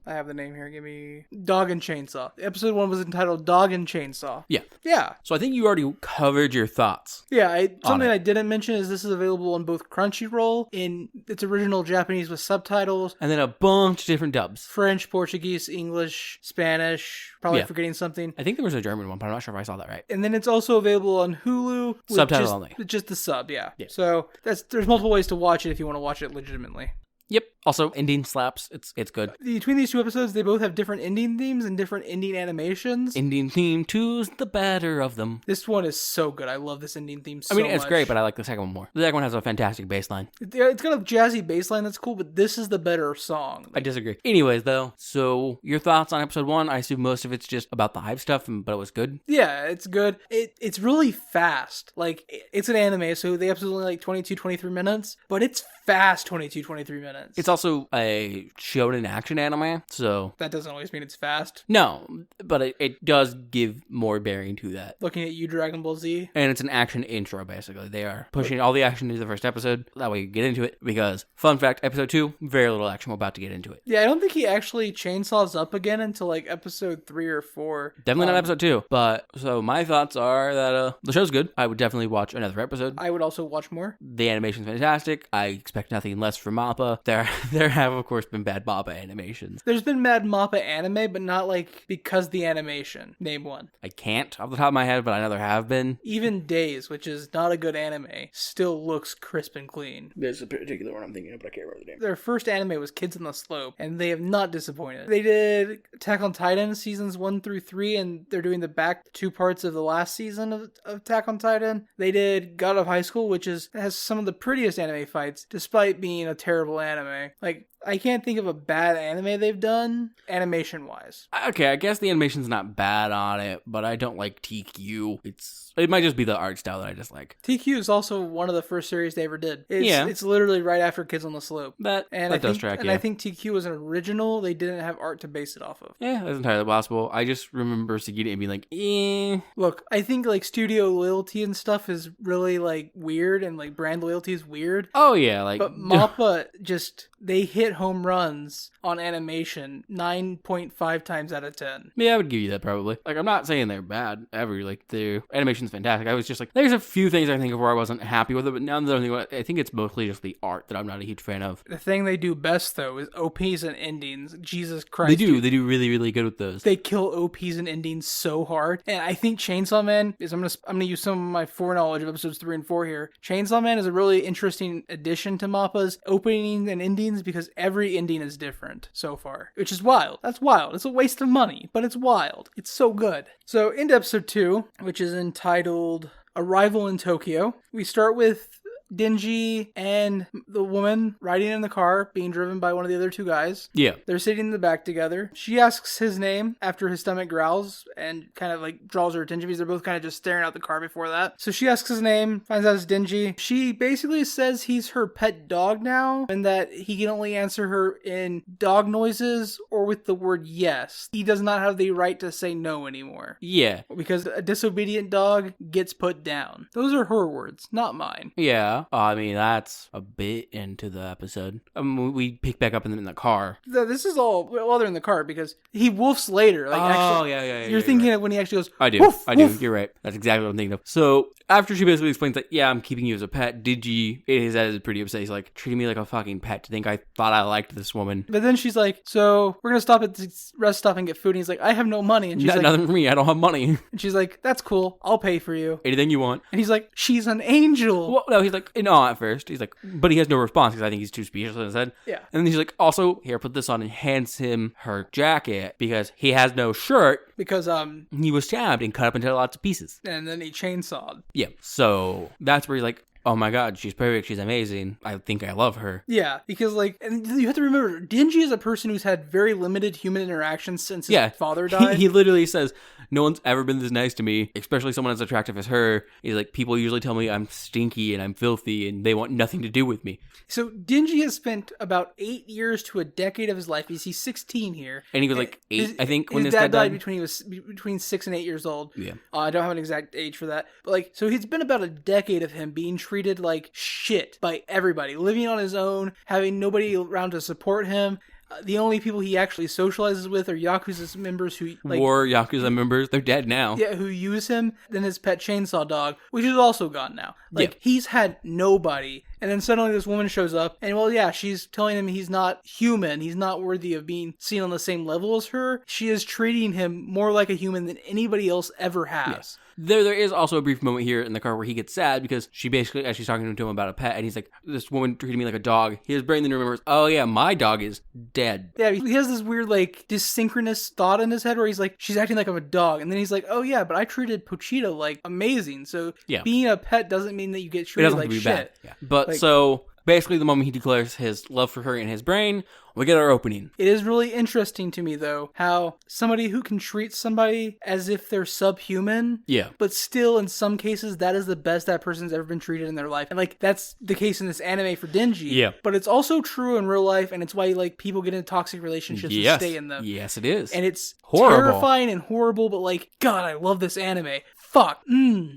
I have the name here. Give me Dog and Chainsaw. Episode 1 was entitled Dog and Chainsaw. Yeah. Yeah. So I think you already covered your thoughts. Yeah, something it. I didn't mention is this is available on both Crunchyroll in its original Japanese with subtitles, And then a bunch of different dubs. French, Portuguese, English, Spanish, probably Yeah. forgetting something. I think there was a German one, but I'm not sure if I saw that right. And then it's also available on Hulu with Subtitle only. with just the sub, yeah. Yeah. So there's multiple ways to watch it if you want to watch it legitimately. Yep. Also, ending slaps. It's good. Between these 2 episodes, they both have different ending themes and different ending animations. Ending theme 2's the better of them. This one is so good. I love this ending theme so I much. mean, it's great, but I like the second one more. The second one has a fantastic bass line. It's got a jazzy bass line that's cool, but this is the better song. I disagree. Anyways, though, so your thoughts on episode 1? I assume most of it's just about the hype stuff, but it was good. Yeah, it's good. It's really fast. Like, it's an anime, so the episode's only like 22, 23 minutes, but it's fast 22, 23 minutes. It's also a shonen action anime, so... That doesn't always mean it's fast. No, but it does give more bearing to that. Looking at you, Dragon Ball Z. And it's an action intro, basically. They are pushing all the action into the first episode. That way you get into it, because, fun fact, episode 2, very little action. We're about to get into it. Yeah, I don't think he actually chainsaws up again until like episode 3 or 4. Definitely not episode 2, but, so my thoughts are that the show's good. I would definitely watch another episode. I would also watch more. The animation's fantastic. I expect nothing less from MAPPA. There have, of course, been bad MAPPA animations. There's been Mad Mappa anime, but not like because the animation. Name one. I can't off the top of my head, but I know there have been. Even Days, which is not a good anime, still looks crisp and clean. There's a particular one I'm thinking of, but I can't remember the name. Their first anime was Kids on the Slope, and they have not disappointed. They did Attack on Titan seasons 1 through 3, and they're doing the back 2 parts of the last season of Attack on Titan. They did God of High School, which has some of the prettiest anime fights, despite being a terrible anime. Like, I can't think of a bad anime they've done, animation-wise. Okay, I guess the animation's not bad on it, but I don't like TQ. It's It might just be the art style that I dislike. TQ is also one of the first series they ever did. It's literally right after Kids on the Slope. That does track, And I think TQ was an original. They didn't have art to base it off of. Yeah, that's entirely possible. I just remember seeing it and being like, eh. Look, I think like studio loyalty and stuff is really like weird, and like brand loyalty is weird. Oh yeah, like, but MAPPA just, they hit home runs on animation 9.5 times out of 10. Yeah, I would give you that probably. Like, I'm not saying they're bad ever. Like, their animation's fantastic. I was just like, there's a few things I think of where I wasn't happy with it, but now that I'm thinking about it, I think it's mostly just the art that I'm not a huge fan of. The thing they do best though is OPs and endings. Jesus Christ, they do really, really good with those. They kill OPs and endings so hard, and I think Chainsaw Man is. I'm gonna use some of my foreknowledge of episodes 3 and 4 here. Chainsaw Man is a really interesting addition to MAPPA's opening and endings because every ending is different so far, which is wild. That's wild. It's a waste of money, but it's wild. It's so good. So into episode 2, which is entitled Arrival in Tokyo, we start with Denji and the woman riding in the car, being driven by one of the other two guys. Yeah. They're sitting in the back together. She asks his name after his stomach growls and kind of like draws her attention because they're both kind of just staring out the car before that. So she asks his name, finds out it's Denji. She basically says he's her pet dog now and that he can only answer her in dog noises or with the word yes. He does not have the right to say no anymore. Yeah. Because a disobedient dog gets put down. Those are her words, not mine. Yeah. I mean, that's a bit into the episode. We pick back up in the car. This is all while they're in the car because he woofs later. Like, actually, yeah. You're thinking of when he actually goes, I do. Woof, I do. woof. You're right. That's exactly what I'm thinking of. So after she basically explains that, yeah, I'm keeping you as a pet, Digi, his head is pretty upset. He's like, treating me like a fucking pet to think I thought I liked this woman. But then she's like, so we're going to stop at this rest stop and get food. And he's like, I have no money. And she's like, nothing for me. I don't have money. And she's like, that's cool. I'll pay for you. Anything you want. And he's like, she's an angel. Well, no, he's like, no, at first. He's like, but he has no response because I think he's too speechless in his head. Yeah. And then he's like, also, here, put this on, and hands him her jacket because he has no shirt. Because, he was stabbed and cut up into lots of pieces. And then he chainsawed. Yeah. So that's where he's like, oh my god, she's perfect, she's amazing, I think I love her. Yeah, because like, and you have to remember, Denji is a person who's had very limited human interactions since his father died. He literally says, no one's ever been this nice to me, especially someone as attractive as her. He's like, people usually tell me I'm stinky and I'm filthy and they want nothing to do with me. So Denji has spent about 8 years to a decade of his life, because he's 16 here. And he was like 8, I think, when his dad died between 6 and 8 years old. Yeah. I don't have an exact age for that. But like, so it's been about a decade of him being treated like shit by everybody, living on his own, having nobody around to support him. The only people he actually socializes with are Yakuza members who like war Yakuza members. They're dead now. Yeah, who use him. Then his pet chainsaw dog, which is also gone now. Like, he's had nobody. And then suddenly this woman shows up, and well, yeah, she's telling him he's not human. He's not worthy of being seen on the same level as her. She is treating him more like a human than anybody else ever has. Yes. There is also a brief moment here in the car where he gets sad because she basically, as she's talking to him about a pet, and he's like, this woman treated me like a dog. His brain then remembers, oh yeah, my dog is dead. Yeah, he has this weird, like, dysynchronous thought in his head where he's like, she's acting like I'm a dog. And then he's like, oh yeah, but I treated Pochita like amazing. So being a pet doesn't mean that you get treated like shit. Bad. Yeah. But like, so basically the moment he declares his love for her in his brain, we get our opening. It is really interesting to me, though, how somebody who can treat somebody as if they're subhuman, but still, in some cases, that is the best that person's ever been treated in their life. And, like, that's the case in this anime for Denji. Yeah. But it's also true in real life, and it's why, like, people get into toxic relationships and stay in them. Yes, it is. And it's horrible. Terrifying and horrible, but, like, God, I love this anime. Fuck.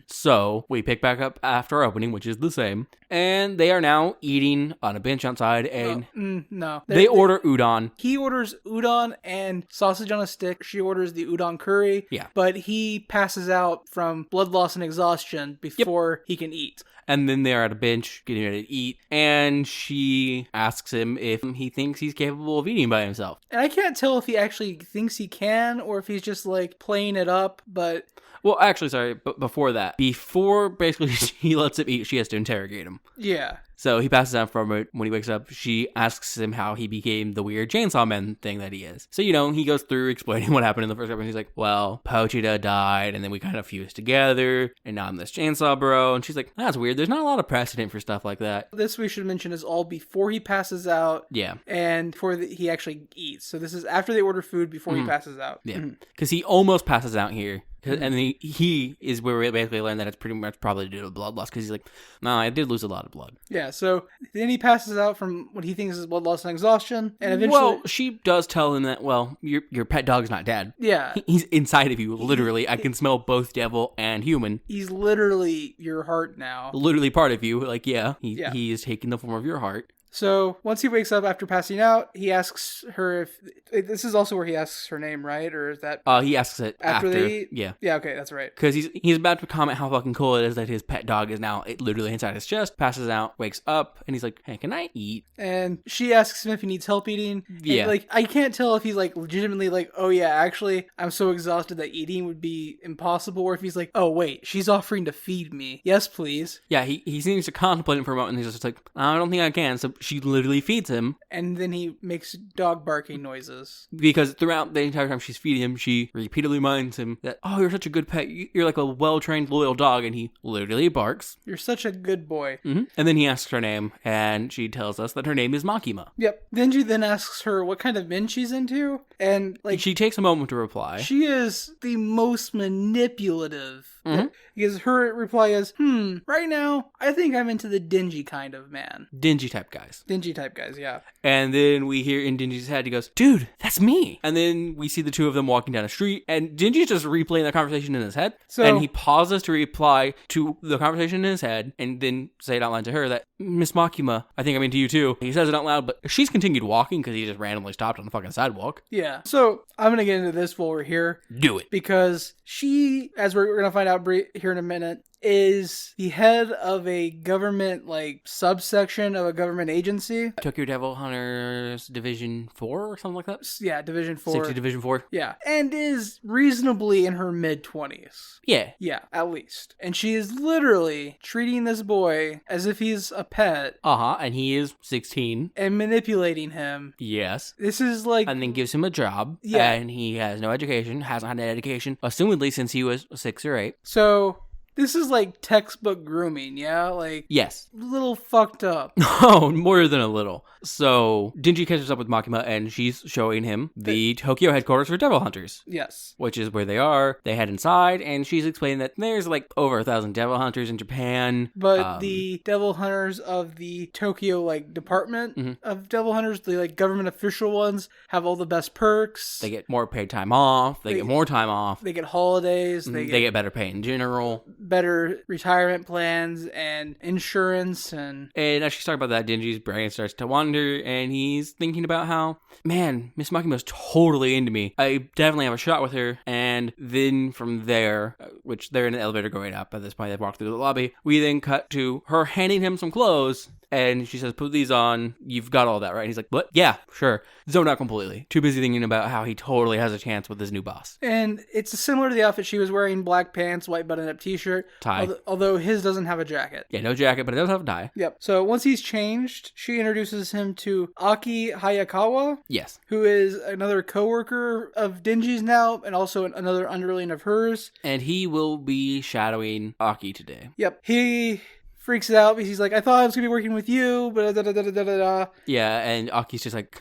So, we pick back up after our opening, which is the same, and they are now eating on a bench outside, and no. They order udon. He orders udon and sausage on a stick. She orders the udon curry. Yeah. But he passes out from blood loss and exhaustion before he can eat. And then they're at a bench getting ready to eat, and she asks him if he thinks he's capable of eating by himself. And I can't tell if he actually thinks he can or if he's just, like, playing it up, but... Well, actually, sorry, but before basically she lets him eat, she has to interrogate him. Yeah. So he passes out from it. When he wakes up, she asks him how he became the weird Chainsaw Man thing that he is. So, he goes through explaining what happened in the first episode. He's like, well, Pochita died, and then we kind of fused together, and now I'm this Chainsaw Bro. And she's like, that's weird. There's not a lot of precedent for stuff like that. This we should mention is all before he passes out. Yeah. And before he actually eats. So this is after they order food before he passes out. Yeah. Because he almost passes out here. And he is where we basically learn that it's pretty much probably due to blood loss, because he's like, no, I did lose a lot of blood. Yeah, so then he passes out from what he thinks is blood loss and exhaustion, and eventually... Well, she does tell him that, well, your pet dog's not dead. Yeah. He's inside of you, literally. I can smell both devil and human. He's literally your heart now. Literally part of you. Like, he is taking the form of your heart. So once he wakes up after passing out, he asks her if... This is also where he asks her name, right? Or is that... He asks it after they eat? Yeah. Yeah, okay, that's right. Because he's about to comment how fucking cool it is that his pet dog is now literally inside his chest, passes out, wakes up, and he's like, hey, can I eat? And she asks him if he needs help eating. Yeah. And, I can't tell if he's, legitimately oh, yeah, actually, I'm so exhausted that eating would be impossible, or if he's like, oh, wait, she's offering to feed me. Yes, please. Yeah, he seems to contemplate it for a moment, and he's just like, I don't think I can, so she literally feeds him. And then he makes dog barking noises. Because throughout the entire time she's feeding him, she repeatedly reminds him that, oh, you're such a good pet. You're like a well-trained, loyal dog. And he literally barks. You're such a good boy. Mm-hmm. And then he asks her name, and she tells us that her name is Makima. Yep. Denji then asks her what kind of men she's into. And, she takes a moment to reply. She is the most manipulative. Mm-hmm. Because her reply is, right now, I think I'm into the Denji kind of man. Denji type guys. Denji type guys, yeah. And then we hear in Denji's head, he goes, dude, that's me. And then we see the two of them walking down a street, and Denji's just replaying the conversation in his head. And he pauses to reply to the conversation in his head, and then say it out loud to her that, Miss Makima, I think I'm into you too. He says it out loud, but she's continued walking because he just randomly stopped on the fucking sidewalk. Yeah. So I'm going to get into this while we're here. Do it. Because she, as we're going to find out here in a minute, is the head of a government, subsection of a government agency. Tokyo Devil Hunters Division 4 or something like that? Yeah, Division 4. 60 Division 4. Yeah. And is reasonably in her mid-20s. Yeah. Yeah, at least. And she is literally treating this boy as if he's a pet. And he is 16. And manipulating him. Yes. This is And then gives him a job. Yeah. And he has no education, hasn't had an education, assumedly since he was 6 or 8. So... This is textbook grooming, yeah? Yes. A little fucked up. Oh, more than a little. So, Denji catches up with Makima, and she's showing him the Tokyo headquarters for Devil Hunters. Yes. Which is where they are. They head inside, and she's explaining that there's over 1,000 Devil Hunters in Japan. But the Devil Hunters of the Tokyo, department of Devil Hunters, the, government official ones, have all the best perks. They get more paid time off. They get more time off. They get holidays. They get better pay in general. Better retirement plans and insurance and as she's talking about that, Denji's brain starts to wander, and he's thinking about how, man, Miss Makima's totally into me. I definitely have a shot with her. And then from there, which they're in an elevator going up at this point, they've walked through the lobby, we then cut to her handing him some clothes. And she says, put these on. You've got all that, right? And he's like, what? Yeah, sure. Zoned out completely. Too busy thinking about how he totally has a chance with his new boss. And it's similar to the outfit she was wearing: black pants, white button-up t-shirt. Tie. Although his doesn't have a jacket. Yeah, no jacket, but it does have a tie. Yep. So once he's changed, she introduces him to Aki Hayakawa. Yes. Who is another coworker of Denji's now, and also another underling of hers. And he will be shadowing Aki today. Yep. He freaks out because he's like, I thought I was going to be working with you, but da-da-da-da-da-da. Yeah, and Aki's just like,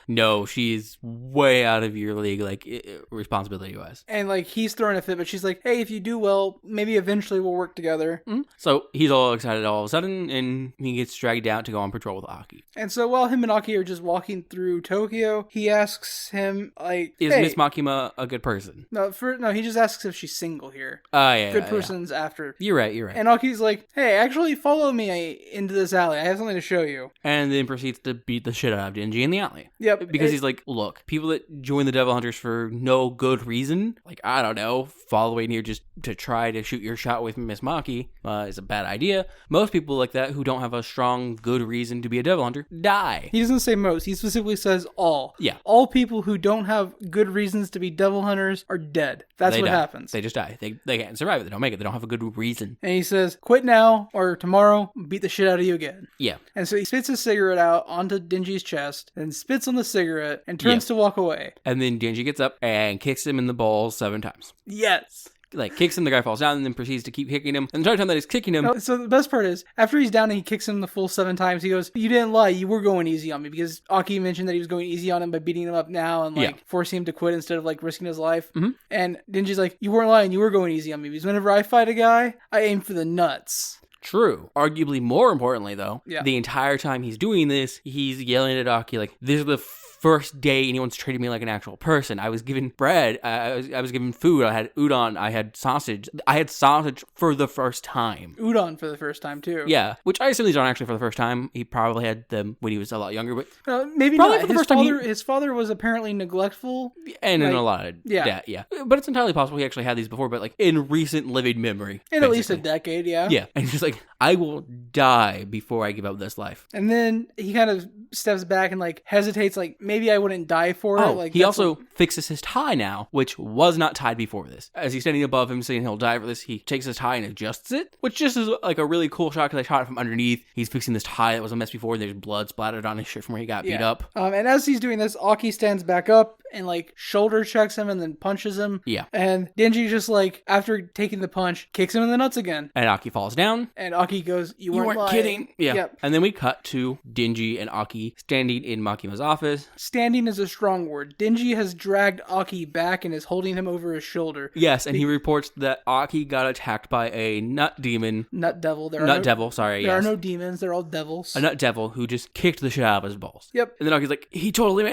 no, she's way out of your league, responsibility-wise. And, he's throwing a fit, but she's like, hey, if you do well, maybe eventually we'll work together. Mm-hmm. So he's all excited all of a sudden, and he gets dragged out to go on patrol with Aki. And so while him and Aki are just walking through Tokyo, he asks him, is Miss Makima a good person? No, he just asks if she's single here. Yeah. Good person's after. You're right. And Aki's like, hey, actually follow me into this alley. I have something to show you. And then proceeds to beat the shit out of Denji in the alley. Yep. Because he's like, look, people that join the Devil Hunters for no good reason, I don't know, following here just to try to shoot your shot with Miss Maki is a bad idea. Most people like that who don't have a strong, good reason to be a Devil Hunter die. He doesn't say most. He specifically says all. Yeah. All people who don't have good reasons to be Devil Hunters are dead. That's what happens. They just die. They can't survive it. They don't make it. They don't have a good reason. And he says, quit now or tomorrow, beat the shit out of you again. Yeah. And so he spits his cigarette out onto Denji's chest, then spits on the cigarette and turns to walk away. And then Denji gets up and kicks him in the balls 7 times. Yes. like kicks him, the guy falls down, and then proceeds to keep kicking him. And the entire time that he's kicking him... So the best part is, after he's down and he kicks him the full 7 times, he goes, you didn't lie, you were going easy on me, because Aki mentioned that he was going easy on him by beating him up now and like forcing him to quit instead of like risking his life. Mm-hmm. And Denji's like, you weren't lying, you were going easy on me, because whenever I fight a guy, I aim for the nuts. True. Arguably more importantly, though, the entire time he's doing this, he's yelling at Aki like, this is the first day anyone's treated me like an actual person. I was given bread. I was given food. I had udon. I had sausage. I had sausage for the first time. Udon for the first time, too. Yeah, which I assume these aren't actually for the first time. He probably had them when he was a lot younger, but... maybe not. For the first time his father was apparently neglectful. And in a lot of... Yeah. But it's entirely possible he actually had these before, but like in recent living memory. In basically. At least a decade, yeah. Yeah. And he's just like, I will die before I give up this life. And then he kind of steps back and like hesitates, like maybe I wouldn't die for it. Like he also fixes his tie now, which was not tied before this. As he's standing above him saying he'll die for this, he takes his tie and adjusts it, which just is like a really cool shot because I shot it from underneath. He's fixing this tie that was a mess before. There's blood splattered on his shirt from where he got beat up. And as he's doing this, Aki stands back up and like shoulder checks him and then punches him. Yeah. And Denji just like, after taking the punch, kicks him in the nuts again. And Aki falls down. And Aki goes, you weren't lying. Kidding. Yeah. Yep. And then we cut to Denji and Aki standing in Makima's office. Standing is a strong word. Denji has dragged Aki back and is holding him over his shoulder. Yes, and he reports that Aki got attacked by a nut demon. Nut devil. There are no demons. They're all devils. A nut devil who just kicked the shit out of his balls. Yep. And then Aki's like, he totally made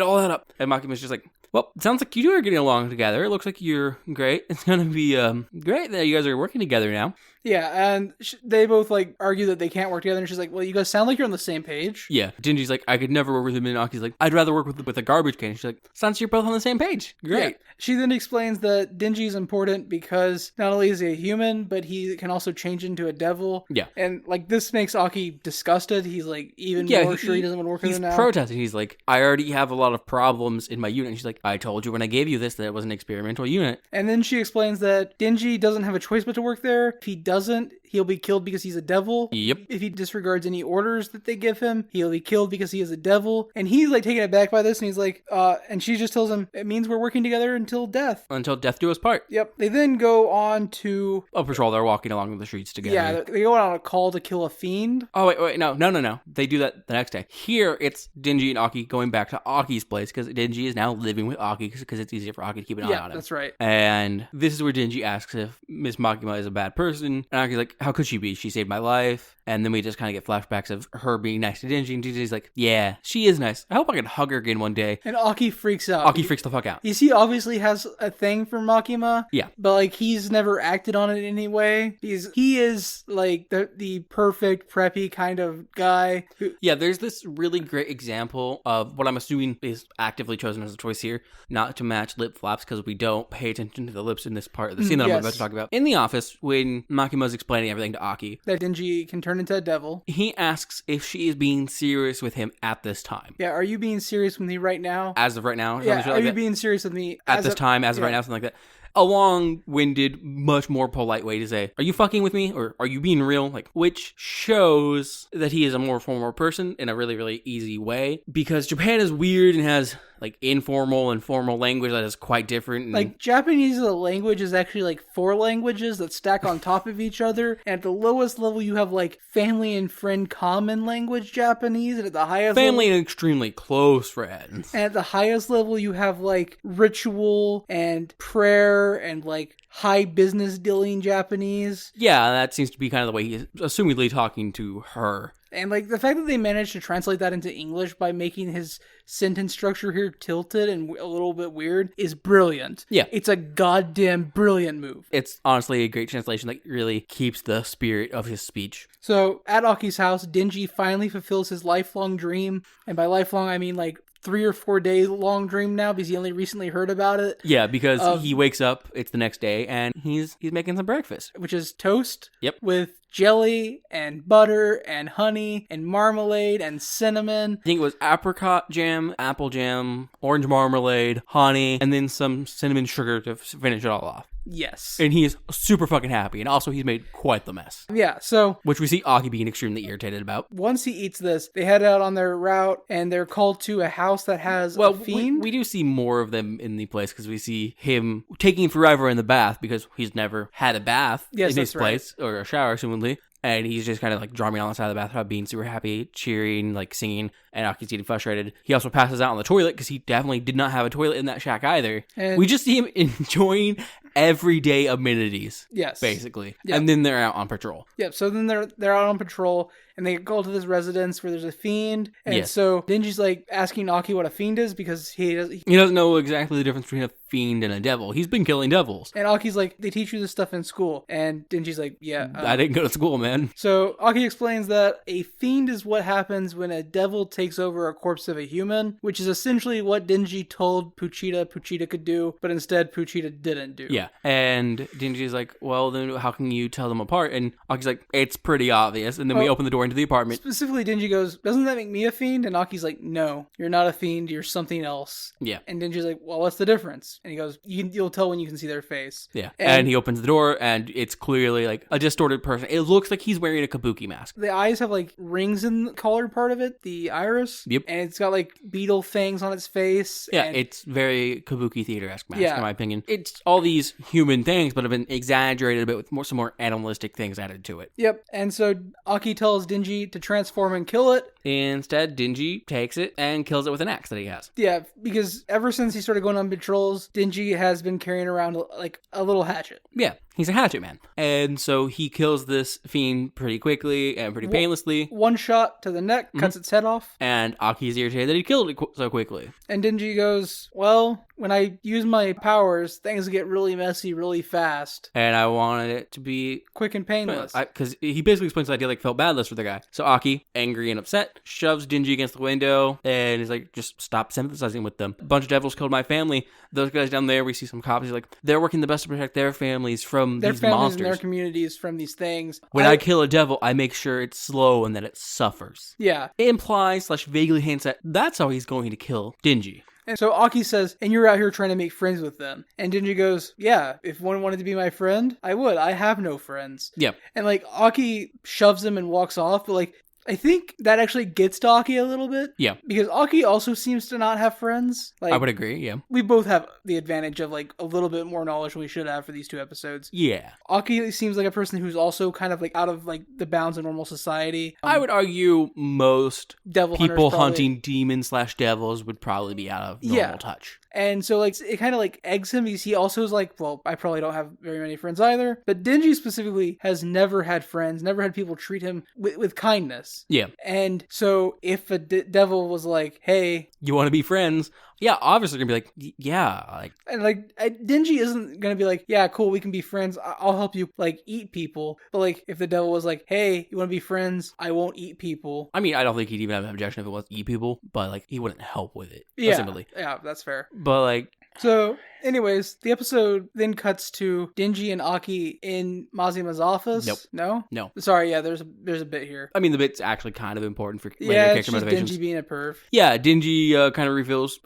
all that up. And Makima's just like, well, it sounds like you two are getting along together. It looks like you're great. It's going to be great that you guys are working together now. Yeah, and they both, like, argue that they can't work together, and she's like, well, you guys sound like you're on the same page. Yeah, Denji's like, I could never work with him, and Aki's like, I'd rather work with a garbage can. And she's like, sounds like you're both on the same page. Great. Yeah. She then explains that Denji's important because not only is he a human, but he can also change into a devil. Yeah. And, like, this makes Aki disgusted. He's, like, even more sure he doesn't want to work with him now. He's protesting. He's like, I already have a lot of problems in my unit. And she's like, I told you when I gave you this that it was an experimental unit. And then she explains that Denji doesn't have a choice but to work there. If he doesn't, he'll be killed because he's a devil. Yep. If he disregards any orders that they give him, he'll be killed because he is a devil. And he's like taken aback by this, and he's like, and she just tells him, it means we're working together until death. Until death do us part. Yep. They then go on to a patrol. They're walking along the streets together. Yeah, they go on a call to kill a fiend. Oh, wait, no. They do that the next day. Here, it's Denji and Aki going back to Aki's place, because Denji is now living with Aki, because it's easier for Aki to keep an eye on him. Yeah, that's right. And this is where Denji asks if Miss Makima is a bad person, and Aki's like, how could she be? She saved my life. And then we just kind of get flashbacks of her being nice to Denji, and Denji's like, yeah, she is nice. I hope I can hug her again one day. And Aki freaks out. Aki freaks the fuck out. You see, obviously has a thing for Makima. Yeah. But, like, he's never acted on it in any way. He is, like, the perfect, preppy kind of guy. Yeah, there's this really great example of what I'm assuming is actively chosen as a choice here, not to match lip flaps, because we don't pay attention to the lips in this part of the scene that I'm about to talk about. In the office, when Makima's explaining everything to Aki, that Denji can turn into a devil, he asks if she is being serious with him at this time. Yeah, are you being serious with me right now? As of right now? Yeah, are you being serious with me at this time, as of right now, something like that. A long-winded, much more polite way to say, are you fucking with me? Or are you being real? Like, which shows that he is a more formal person in a really, really easy way. Because Japan is weird and has, like, informal and formal language that is quite different. And like, Japanese as a language is actually, like, 4 languages that stack on top of each other. And at the lowest level, you have, like, family and friend common language Japanese. And at the highest family level, and extremely close friends. And at the highest level, you have, like, ritual and prayer and, like, high business dealing Japanese. Yeah, that seems to be kind of the way he's assumedly talking to her. And, like, the fact that they managed to translate that into English by making his sentence structure here tilted and a little bit weird is brilliant. Yeah. It's a goddamn brilliant move. It's honestly a great translation that really keeps the spirit of his speech. So, at Aki's house, Denji finally fulfills his lifelong dream. And by lifelong, I mean, like, 3 or 4 days long dream now, because he only recently heard about it. Yeah, because he wakes up, it's the next day, and he's making some breakfast. Which is toast yep. with jelly and butter and honey and marmalade and cinnamon. I think it was apricot jam, apple jam, orange marmalade, honey, and then some cinnamon sugar to finish it all off. Yes. And he is super fucking happy. And also, he's made quite the mess. Yeah, so... which we see Aki being extremely irritated about. Once he eats this, they head out on their route, and they're called to a house that has a fiend. We do see more of them in the place, because we see him taking forever in the bath, because he's never had a bath in his place, or a shower, assumedly. And he's just kind of like drumming on the side of the bathtub, being super happy, cheering, like singing, and Aki's getting frustrated. He also passes out on the toilet because he definitely did not have a toilet in that shack either. And we just see him enjoying everyday amenities. Yes. Basically. Yep. And then they're out on patrol. Yep, so then they're out on patrol, and they go to this residence where there's a fiend. And so Denji's like asking Aki what a fiend is because he doesn't know exactly the difference between a fiend and a devil. He's been killing devils. And Aki's like, they teach you this stuff in school. And Denji's like, yeah. I didn't go to school, man. So Aki explains that a fiend is what happens when a devil takes over a corpse of a human, which is essentially what Denji told Puchita could do, but instead Puchita didn't do. Yeah. And Denji's like, well, then how can you tell them apart? And Aki's like, it's pretty obvious. And then we open the door into the apartment. Specifically, Denji goes, doesn't that make me a fiend? And Aki's like, no, you're not a fiend. You're something else. Yeah. And Denji's like, well, what's the difference? And he goes, you'll tell when you can see their face. Yeah. And he opens the door, and it's clearly like a distorted person. It looks like he's wearing a kabuki mask. The eyes have like rings in the colored part of it, the iris. Yep. And it's got like beetle fangs on its face. Yeah, and it's very kabuki theater-esque mask, in my opinion. It's all these human things, but have been exaggerated a bit with some more animalistic things added to it. Yep. And so Aki tells Denji to transform and kill it. Instead, Denji takes it and kills it with an axe that he has. Yeah, because ever since he started going on patrols, Denji has been carrying around like a little hatchet. Yeah, he's a hatchet man. And so he kills this fiend pretty quickly and pretty painlessly. One shot to the neck, cuts its head off. And Aki's irritated that he killed it so quickly. And Denji goes, well, when I use my powers, things get really messy really fast. And I wanted it to be quick and painless. Because he basically explains the idea, like, felt badless for the guy. So Aki, angry and upset, shoves Denji against the window and is like, just stop sympathizing with them. A bunch of devils killed my family. Those guys down there, we see some cops. He's like, they're working the best to protect their families from these monsters. And their communities from these things. When I kill a devil, I make sure it's slow and that it suffers. Yeah. It implies / vaguely hints at that's how he's going to kill Denji. And so Aki says, and you're out here trying to make friends with them. And Denji goes, yeah, if one wanted to be my friend, I would. I have no friends. Yep. And like Aki shoves him and walks off, but like I think that actually gets to Aki a little bit. Yeah. Because Aki also seems to not have friends. Like, I would agree, yeah. We both have the advantage of like a little bit more knowledge than we should have for these two episodes. Yeah. Aki seems like a person who's also kind of like out of like the bounds of normal society. I would argue most devil people hunting demons / devils would probably be out of normal touch. And so, like, it kind of, like, eggs him because he also is like, well, I probably don't have very many friends either. But Denji specifically has never had friends, never had people treat him with kindness. Yeah. And so if a devil was like, hey... you want to be friends? Yeah, obviously they're going to be like, yeah. Like, and, like, Denji isn't going to be like, yeah, cool, we can be friends. I'll help you, like, eat people. But, like, if the devil was like, hey, you want to be friends? I won't eat people. I mean, I don't think he'd even have an objection if it was eat people, but, like, he wouldn't help with it. Yeah, simply. Yeah, that's fair. But, like... so, anyways, the episode then cuts to Denji and Aki in Mazima's office. Nope. No? No. Sorry, yeah, there's a bit here. I mean, the bit's actually kind of important for later character motivations. Denji being a perv. Yeah, Denji kind of reveals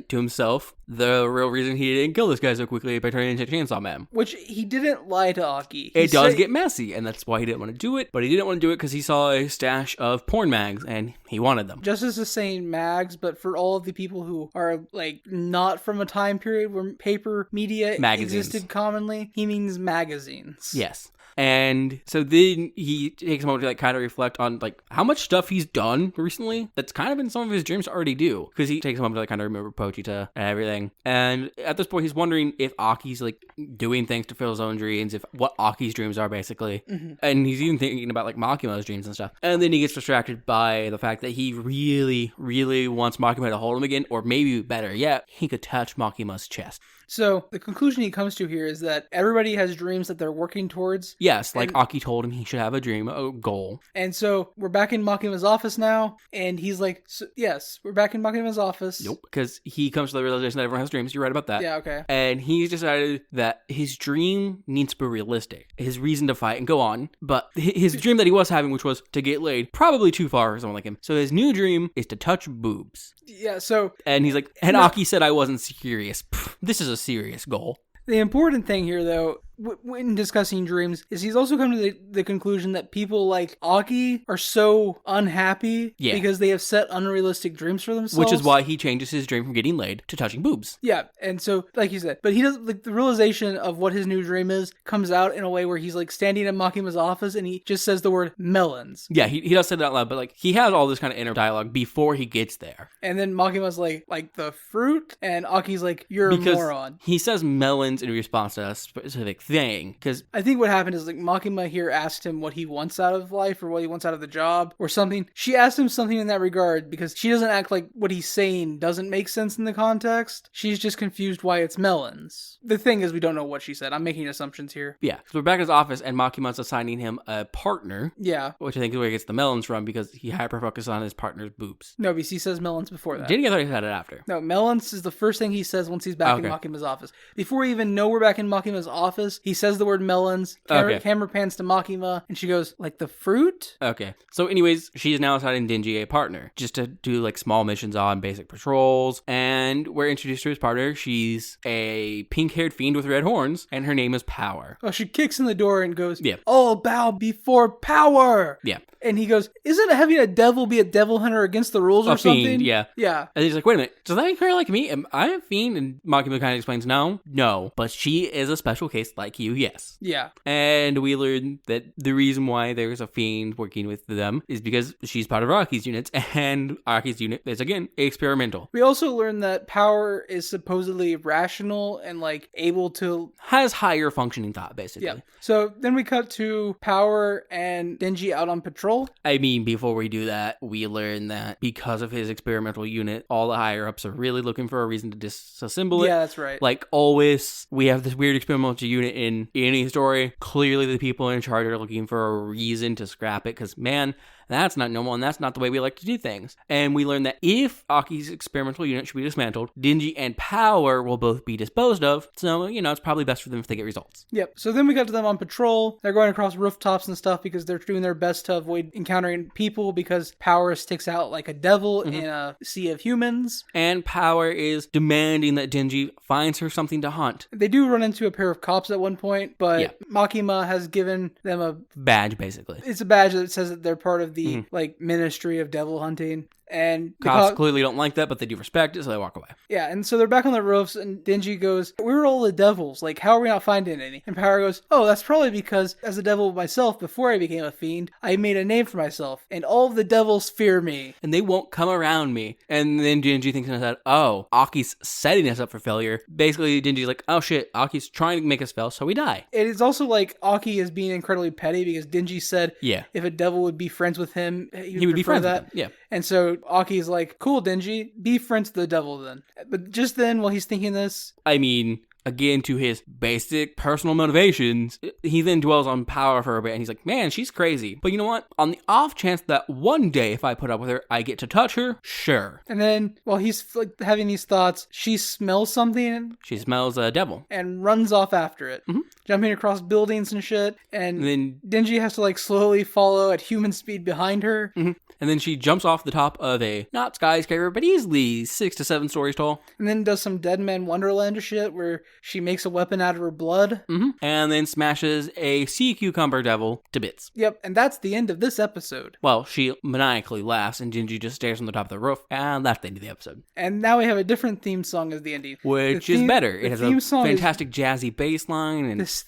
to himself the real reason he didn't kill this guy so quickly by turning into Chainsaw Man. Which he didn't lie to Aki. It does get messy, and that's why he didn't want to do it, but he didn't want to do it because he saw a stash of porn mags, and he wanted them. Just as the saying mags, but for all of the people who are, like, not from a time period where paper media existed commonly, he means magazines. Yes. And so then he takes a moment to like kind of reflect on like how much stuff he's done recently that's kind of in some of his dreams to already do, because he takes a moment to like kind of remember Pochita and everything. And at this point he's wondering if Aki's like doing things to fill his own dreams, if what Aki's dreams are basically. Mm-hmm. And he's even thinking about like Makima's dreams and stuff. And then he gets distracted by the fact that he really, really wants Makima to hold him again, or maybe better yet, he could touch Makima's chest. So the conclusion he comes to here is that everybody has dreams that they're working towards. Yes, like Aki told him he should have a dream, a goal. And so we're back in Makima's office now, and he's like, yes, we're back in Makima's office. Nope, because he comes to the realization that everyone has dreams. You're right about that. Yeah, okay. And he's decided that his dream needs to be realistic. His reason to fight and go on. But his dream that he was having, which was to get laid, probably too far for someone like him. So his new dream is to touch boobs. Yeah, so... And he's like, and Aki said I wasn't serious. Pfft, this is a serious goal. The important thing here, though, when discussing dreams, is he's also come to the conclusion that people like Aki are so unhappy because they have set unrealistic dreams for themselves. Which is why he changes his dream from getting laid to touching boobs. Yeah, and so, like you said, but he does, like, the realization of what his new dream is comes out in a way where he's, like, standing in Makima's office and he just says the word melons. Yeah, he does say that out loud, but, like, he has all this kind of inner dialogue before he gets there. And then Makima's like the fruit, and Aki's like, you're a moron. He says melons in response to a specific thing, because I think what happened is, like, Makima here asked him what he wants out of life or what he wants out of the job or something. She asked him something in that regard because she doesn't act like what he's saying doesn't make sense in the context. She's just confused why it's melons. The thing is, we don't know what she said. I'm making assumptions here. Yeah, so we're back in his office and Makima's assigning him a partner. Yeah. Which I think is where he gets the melons from because he hyper-focuses on his partner's boobs. No, because he says melons before that. Did he? I thought he said it after. No, melons is the first thing he says once he's back in Makima's office. Before we even know we're back in Makima's office, he says the word melons. Camera pans to Makima, and she goes, like the fruit? Okay. So anyways, she is now assigning Denji a partner, just to do like small missions on basic patrols. And we're introduced to his partner. She's a pink-haired fiend with red horns, and her name is Power. Oh, she kicks in the door and goes, all bow before power! Yeah. And he goes, isn't having a devil be a devil hunter against the rules or something? Fiend, yeah. Yeah. And he's like, wait a minute, does that make her like me? Am I a fiend? And Makima kind of explains, no, but she is a special case like you, yes. Yeah. And we learn that the reason why there's a fiend working with them is because she's part of Aki's units, and Aki's unit is, again, experimental. We also learn that Power is supposedly rational and, like, able to... has higher functioning thought, basically. Yeah. So then we cut to Power and Denji out on patrol. I mean, before we do that, we learn that because of his experimental unit, all the higher-ups are really looking for a reason to disassemble it. Yeah, that's right. Like, always, we have this weird experimental unit in any story. Clearly, the people in charge are looking for a reason to scrap it, because, man, that's not normal, and that's not the way we like to do things. And we learn that if Aki's experimental unit should be dismantled, Denji and Power will both be disposed of, so, it's probably best for them if they get results. Yep. So then we got to them on patrol. They're going across rooftops and stuff because they're doing their best to avoid encountering people because Power sticks out like a devil in a sea of humans. And Power is demanding that Denji finds her something to hunt. They do run into a pair of cops at one point, but Makima has given them a badge, basically. It's a badge that says that they're part of the Ministry of Devil Hunting. And cops clearly don't like that, but they do respect it, so they walk away. Yeah, and so they're back on the roofs, and Denji goes, we were all the devils. Like, how are we not finding any? And Power goes, oh, that's probably because as a devil myself, before I became a fiend, I made a name for myself, and all of the devils fear me. And they won't come around me. And then Denji thinks in his head, oh, Aki's setting us up for failure. Basically, Denji's like, oh shit, Aki's trying to make us fail, so we die. It is also like Aki is being incredibly petty because Denji said if a devil would be friends with him, he would be friends with him. Yeah. And so Aki's like, cool, Denji, be friends with the devil then. But just then, while he's thinking this... I mean, again, to his basic personal motivations, he then dwells on Power for a bit, and he's like, man, she's crazy. But you know what? On the off chance that one day, if I put up with her, I get to touch her, sure. And then, while he's like having these thoughts, she smells something. She smells a devil. And runs off after it. Mm-hmm. Jumping across buildings and shit. And then Denji has to like slowly follow at human speed behind her. Mm-hmm. And then she jumps off the top of a, not skyscraper, but easily 6 to 7 stories tall. And then does some Dead Man Wonderland shit where she makes a weapon out of her blood. Mm-hmm. And then smashes a sea cucumber devil to bits. Yep, and that's the end of this episode. Well, she maniacally laughs and Denji just stares on the top of the roof, and that's the end of the episode. And now we have a different theme song as the ending. Which is better. It has a fantastic jazzy bass line. And this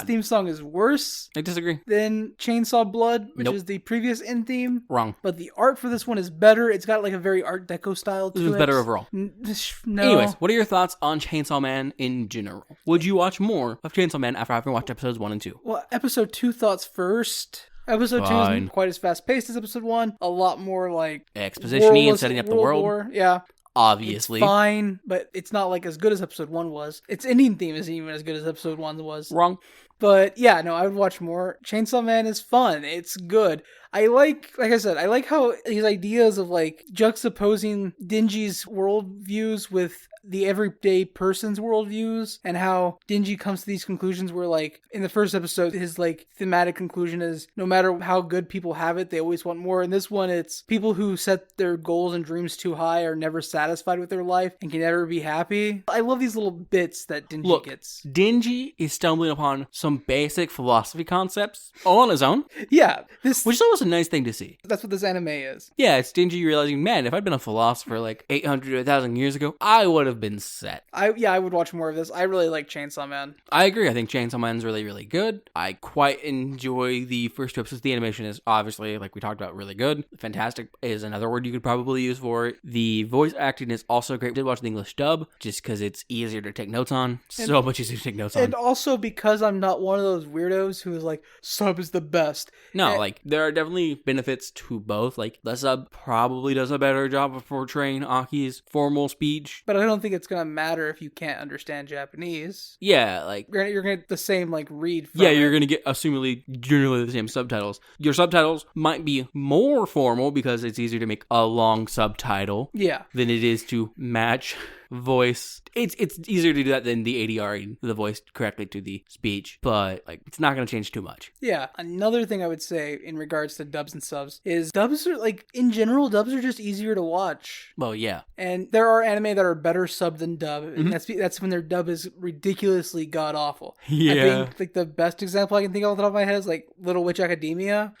theme song is worse. I disagree. Than Chainsaw Blood, which is the previous end theme. Wrong. But the art for this one is better. It's got like a very Art Deco style to it. This is better overall. No. Anyways, what are your thoughts on Chainsaw Man in general? Would you watch more of Chainsaw Man after having watched episodes 1 and 2? Well, episode 2 thoughts first. Episode 2 isn't quite as fast paced as episode 1. A lot more like exposition-y and setting up the world. War. Yeah. obviously. It's fine, but it's not like as good as episode 1 was. Its ending theme isn't even as good as episode 1 was. Wrong. But yeah, no, I would watch more. Chainsaw Man is fun. It's good. I like I said, I like how these ideas of like juxtaposing Denji's worldviews with the everyday person's worldviews, and how Denji comes to these conclusions where, like, in the first episode, his, like, thematic conclusion is no matter how good people have it, they always want more. In this one, it's people who set their goals and dreams too high are never satisfied with their life and can never be happy. I love these little bits that Denji gets. Denji is stumbling upon some basic philosophy concepts all on his own. Yeah. Which is always a nice thing to see. That's what this anime is. Yeah, it's Denji realizing, man, if I'd been a philosopher like 800 to 1,000 years ago, I would have been set. I would watch more of this. I really like Chainsaw Man. I agree. I think Chainsaw Man's really, really good. I quite enjoy the first 2 episodes. The animation is obviously, like we talked about, really good. Fantastic is another word you could probably use for it. The voice acting is also great. I did watch the English dub just because it's easier to take notes on. So much easier to take notes on. And also because I'm not one of those weirdos who is like, sub is the best. No, like, there are definitely benefits to both. Like, the sub probably does a better job of portraying Aki's formal speech. But I don't think it's going to matter if you can't understand Japanese. Yeah, like, you're going to get the same, like, read from you're going to get, assumingly, generally the same subtitles. Your subtitles might be more formal because it's easier to make a long subtitle than it is to match voice. It's easier to do that than the ADRing the voice correctly to the speech, but like it's not going to change too much. Yeah. Another thing I would say in regards to dubs and subs is dubs are, like, in general, dubs are just easier to watch. Well, yeah. And there are anime that are better subbed than dub, and that's when their dub is ridiculously god awful. Yeah. I think like the best example I can think of off the top of my head is like Little Witch Academia.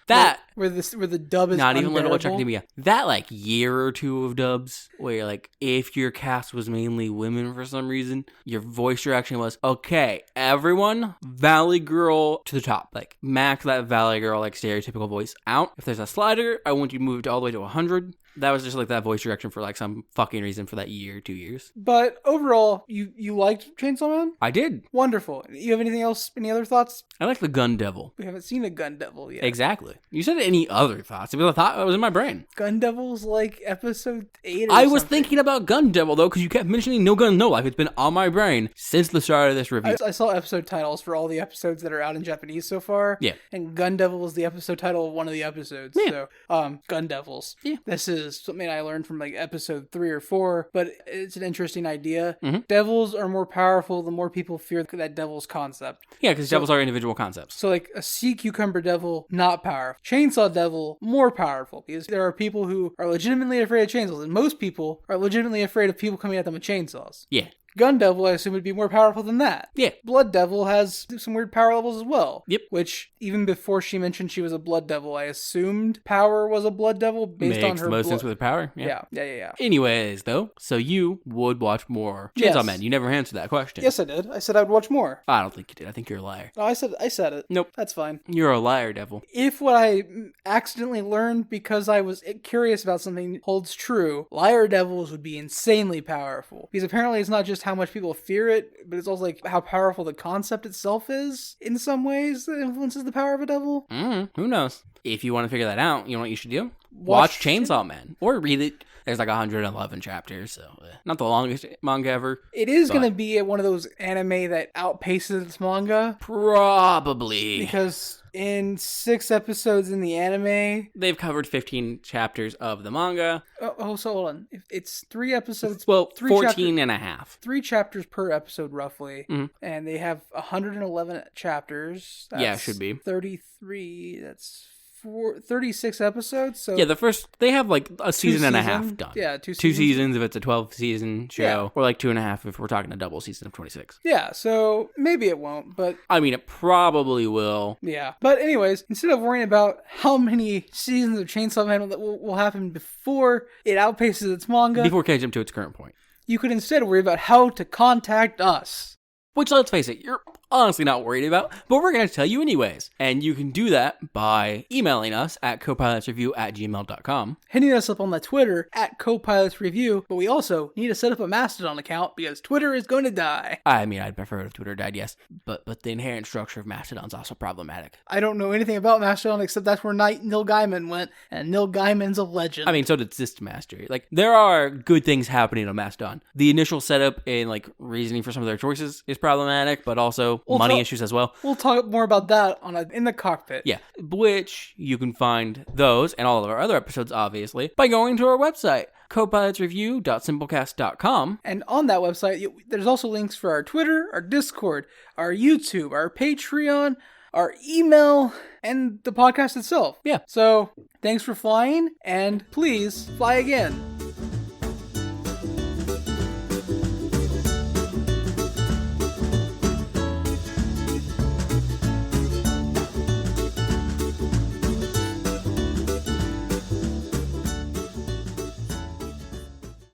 Where the dub is not unbearable. even Little Witch Academia. That like year or two of dubs where like if your cast was mainly women for some reason, your voice direction was, okay, everyone, Valley Girl to the top. Like max that Valley Girl like stereotypical voice out. If there's a slider, I want you to move it all the way to 100. That was just like that voice direction for like some fucking reason for that year, 2 years. But overall, you liked Chainsaw Man? I did. Wonderful. You have anything else? Any other thoughts? I like the Gun Devil. We haven't seen a Gun Devil yet. Exactly. You said any other thoughts? It was a thought that was in my brain. Gun Devil's like episode 8 or I was something. thinking about Gun Devil though, because you kept mentioning No Gun No Life. It's been on my brain since the start of this review. I saw episode titles for all the episodes that are out in Japanese so far. Yeah. And Gun Devil was the episode title of one of the episodes. Yeah. So, Gun Devils. Yeah. This is something I learned from like episode 3 or 4, but it's an interesting idea. Mm-hmm. Devils are more powerful the more people fear that devil's concept. Yeah, because devils are individual concepts. So like a sea cucumber devil, not powerful. Chainsaw devil, more powerful, because there are people who are legitimately afraid of chainsaws, and most people are legitimately afraid of people coming at them with chainsaws. Yeah. Gun Devil, I assume, would be more powerful than that. Yeah. Blood Devil has some weird power levels as well. Yep. Which, even before she mentioned she was a Blood Devil, I assumed Power was a Blood Devil based on her Makes the most blood. sense with power. Yeah. Yeah. Anyways, though, so you would watch more Chainsaw Man. You never answered that question. Yes, I did. I said I would watch more. I don't think you did. I think you're a liar. No, I said it. Nope. That's fine. You're a liar, Devil. If what I accidentally learned because I was curious about something holds true, liar devils would be insanely powerful. Because apparently it's not just how much people fear it, but it's also like how powerful the concept itself is in some ways that influences the power of a devil. Who knows? If you want to figure that out, you know what you should do? Watch Chainsaw Man. Or read it. There's like 111 chapters, so not the longest manga ever. It is going to be one of those anime that outpaces its manga. Probably. Because in 6 episodes in the anime, they've covered 15 chapters of the manga. So hold on. It's 3 episodes. Well, 14 and a half. 3 chapters per episode, roughly. Mm-hmm. And they have 111 chapters. Yeah, it should be. 33, that's 36 episodes. So yeah, they have like a season and a half done. Yeah, 2 seasons if it's a 12-season show, or like 2.5 if we're talking a double season of 26. Yeah, so maybe it won't, but I mean, it probably will. Yeah, but anyways, instead of worrying about how many seasons of Chainsaw Man will happen before it outpaces its manga, before catching up to its current point, you could instead worry about how to contact us. Which, let's face it, you're honestly not worried about, but we're going to tell you anyways. And you can do that by emailing us at copilotsreview@gmail.com. Hitting us up on the Twitter at copilotsreview, but we also need to set up a Mastodon account because Twitter is going to die. I mean, I'd prefer if Twitter died, yes, but the inherent structure of Mastodon's also problematic. I don't know anything about Mastodon except that's where Neil Gaiman went, and Neil Gaiman's a legend. I mean, so did System Mastery. Like, there are good things happening on Mastodon. The initial setup and, like, reasoning for some of their choices is problematic, but also money issues as well. We'll talk more about that in the cockpit. Yeah, which you can find those and all of our other episodes, obviously, by going to our website, copilotsreview.simplecast.com. And on that website, there's also links for our Twitter, our Discord, our YouTube, our Patreon, our email, and the podcast itself. Yeah. So, thanks for flying, and please fly again.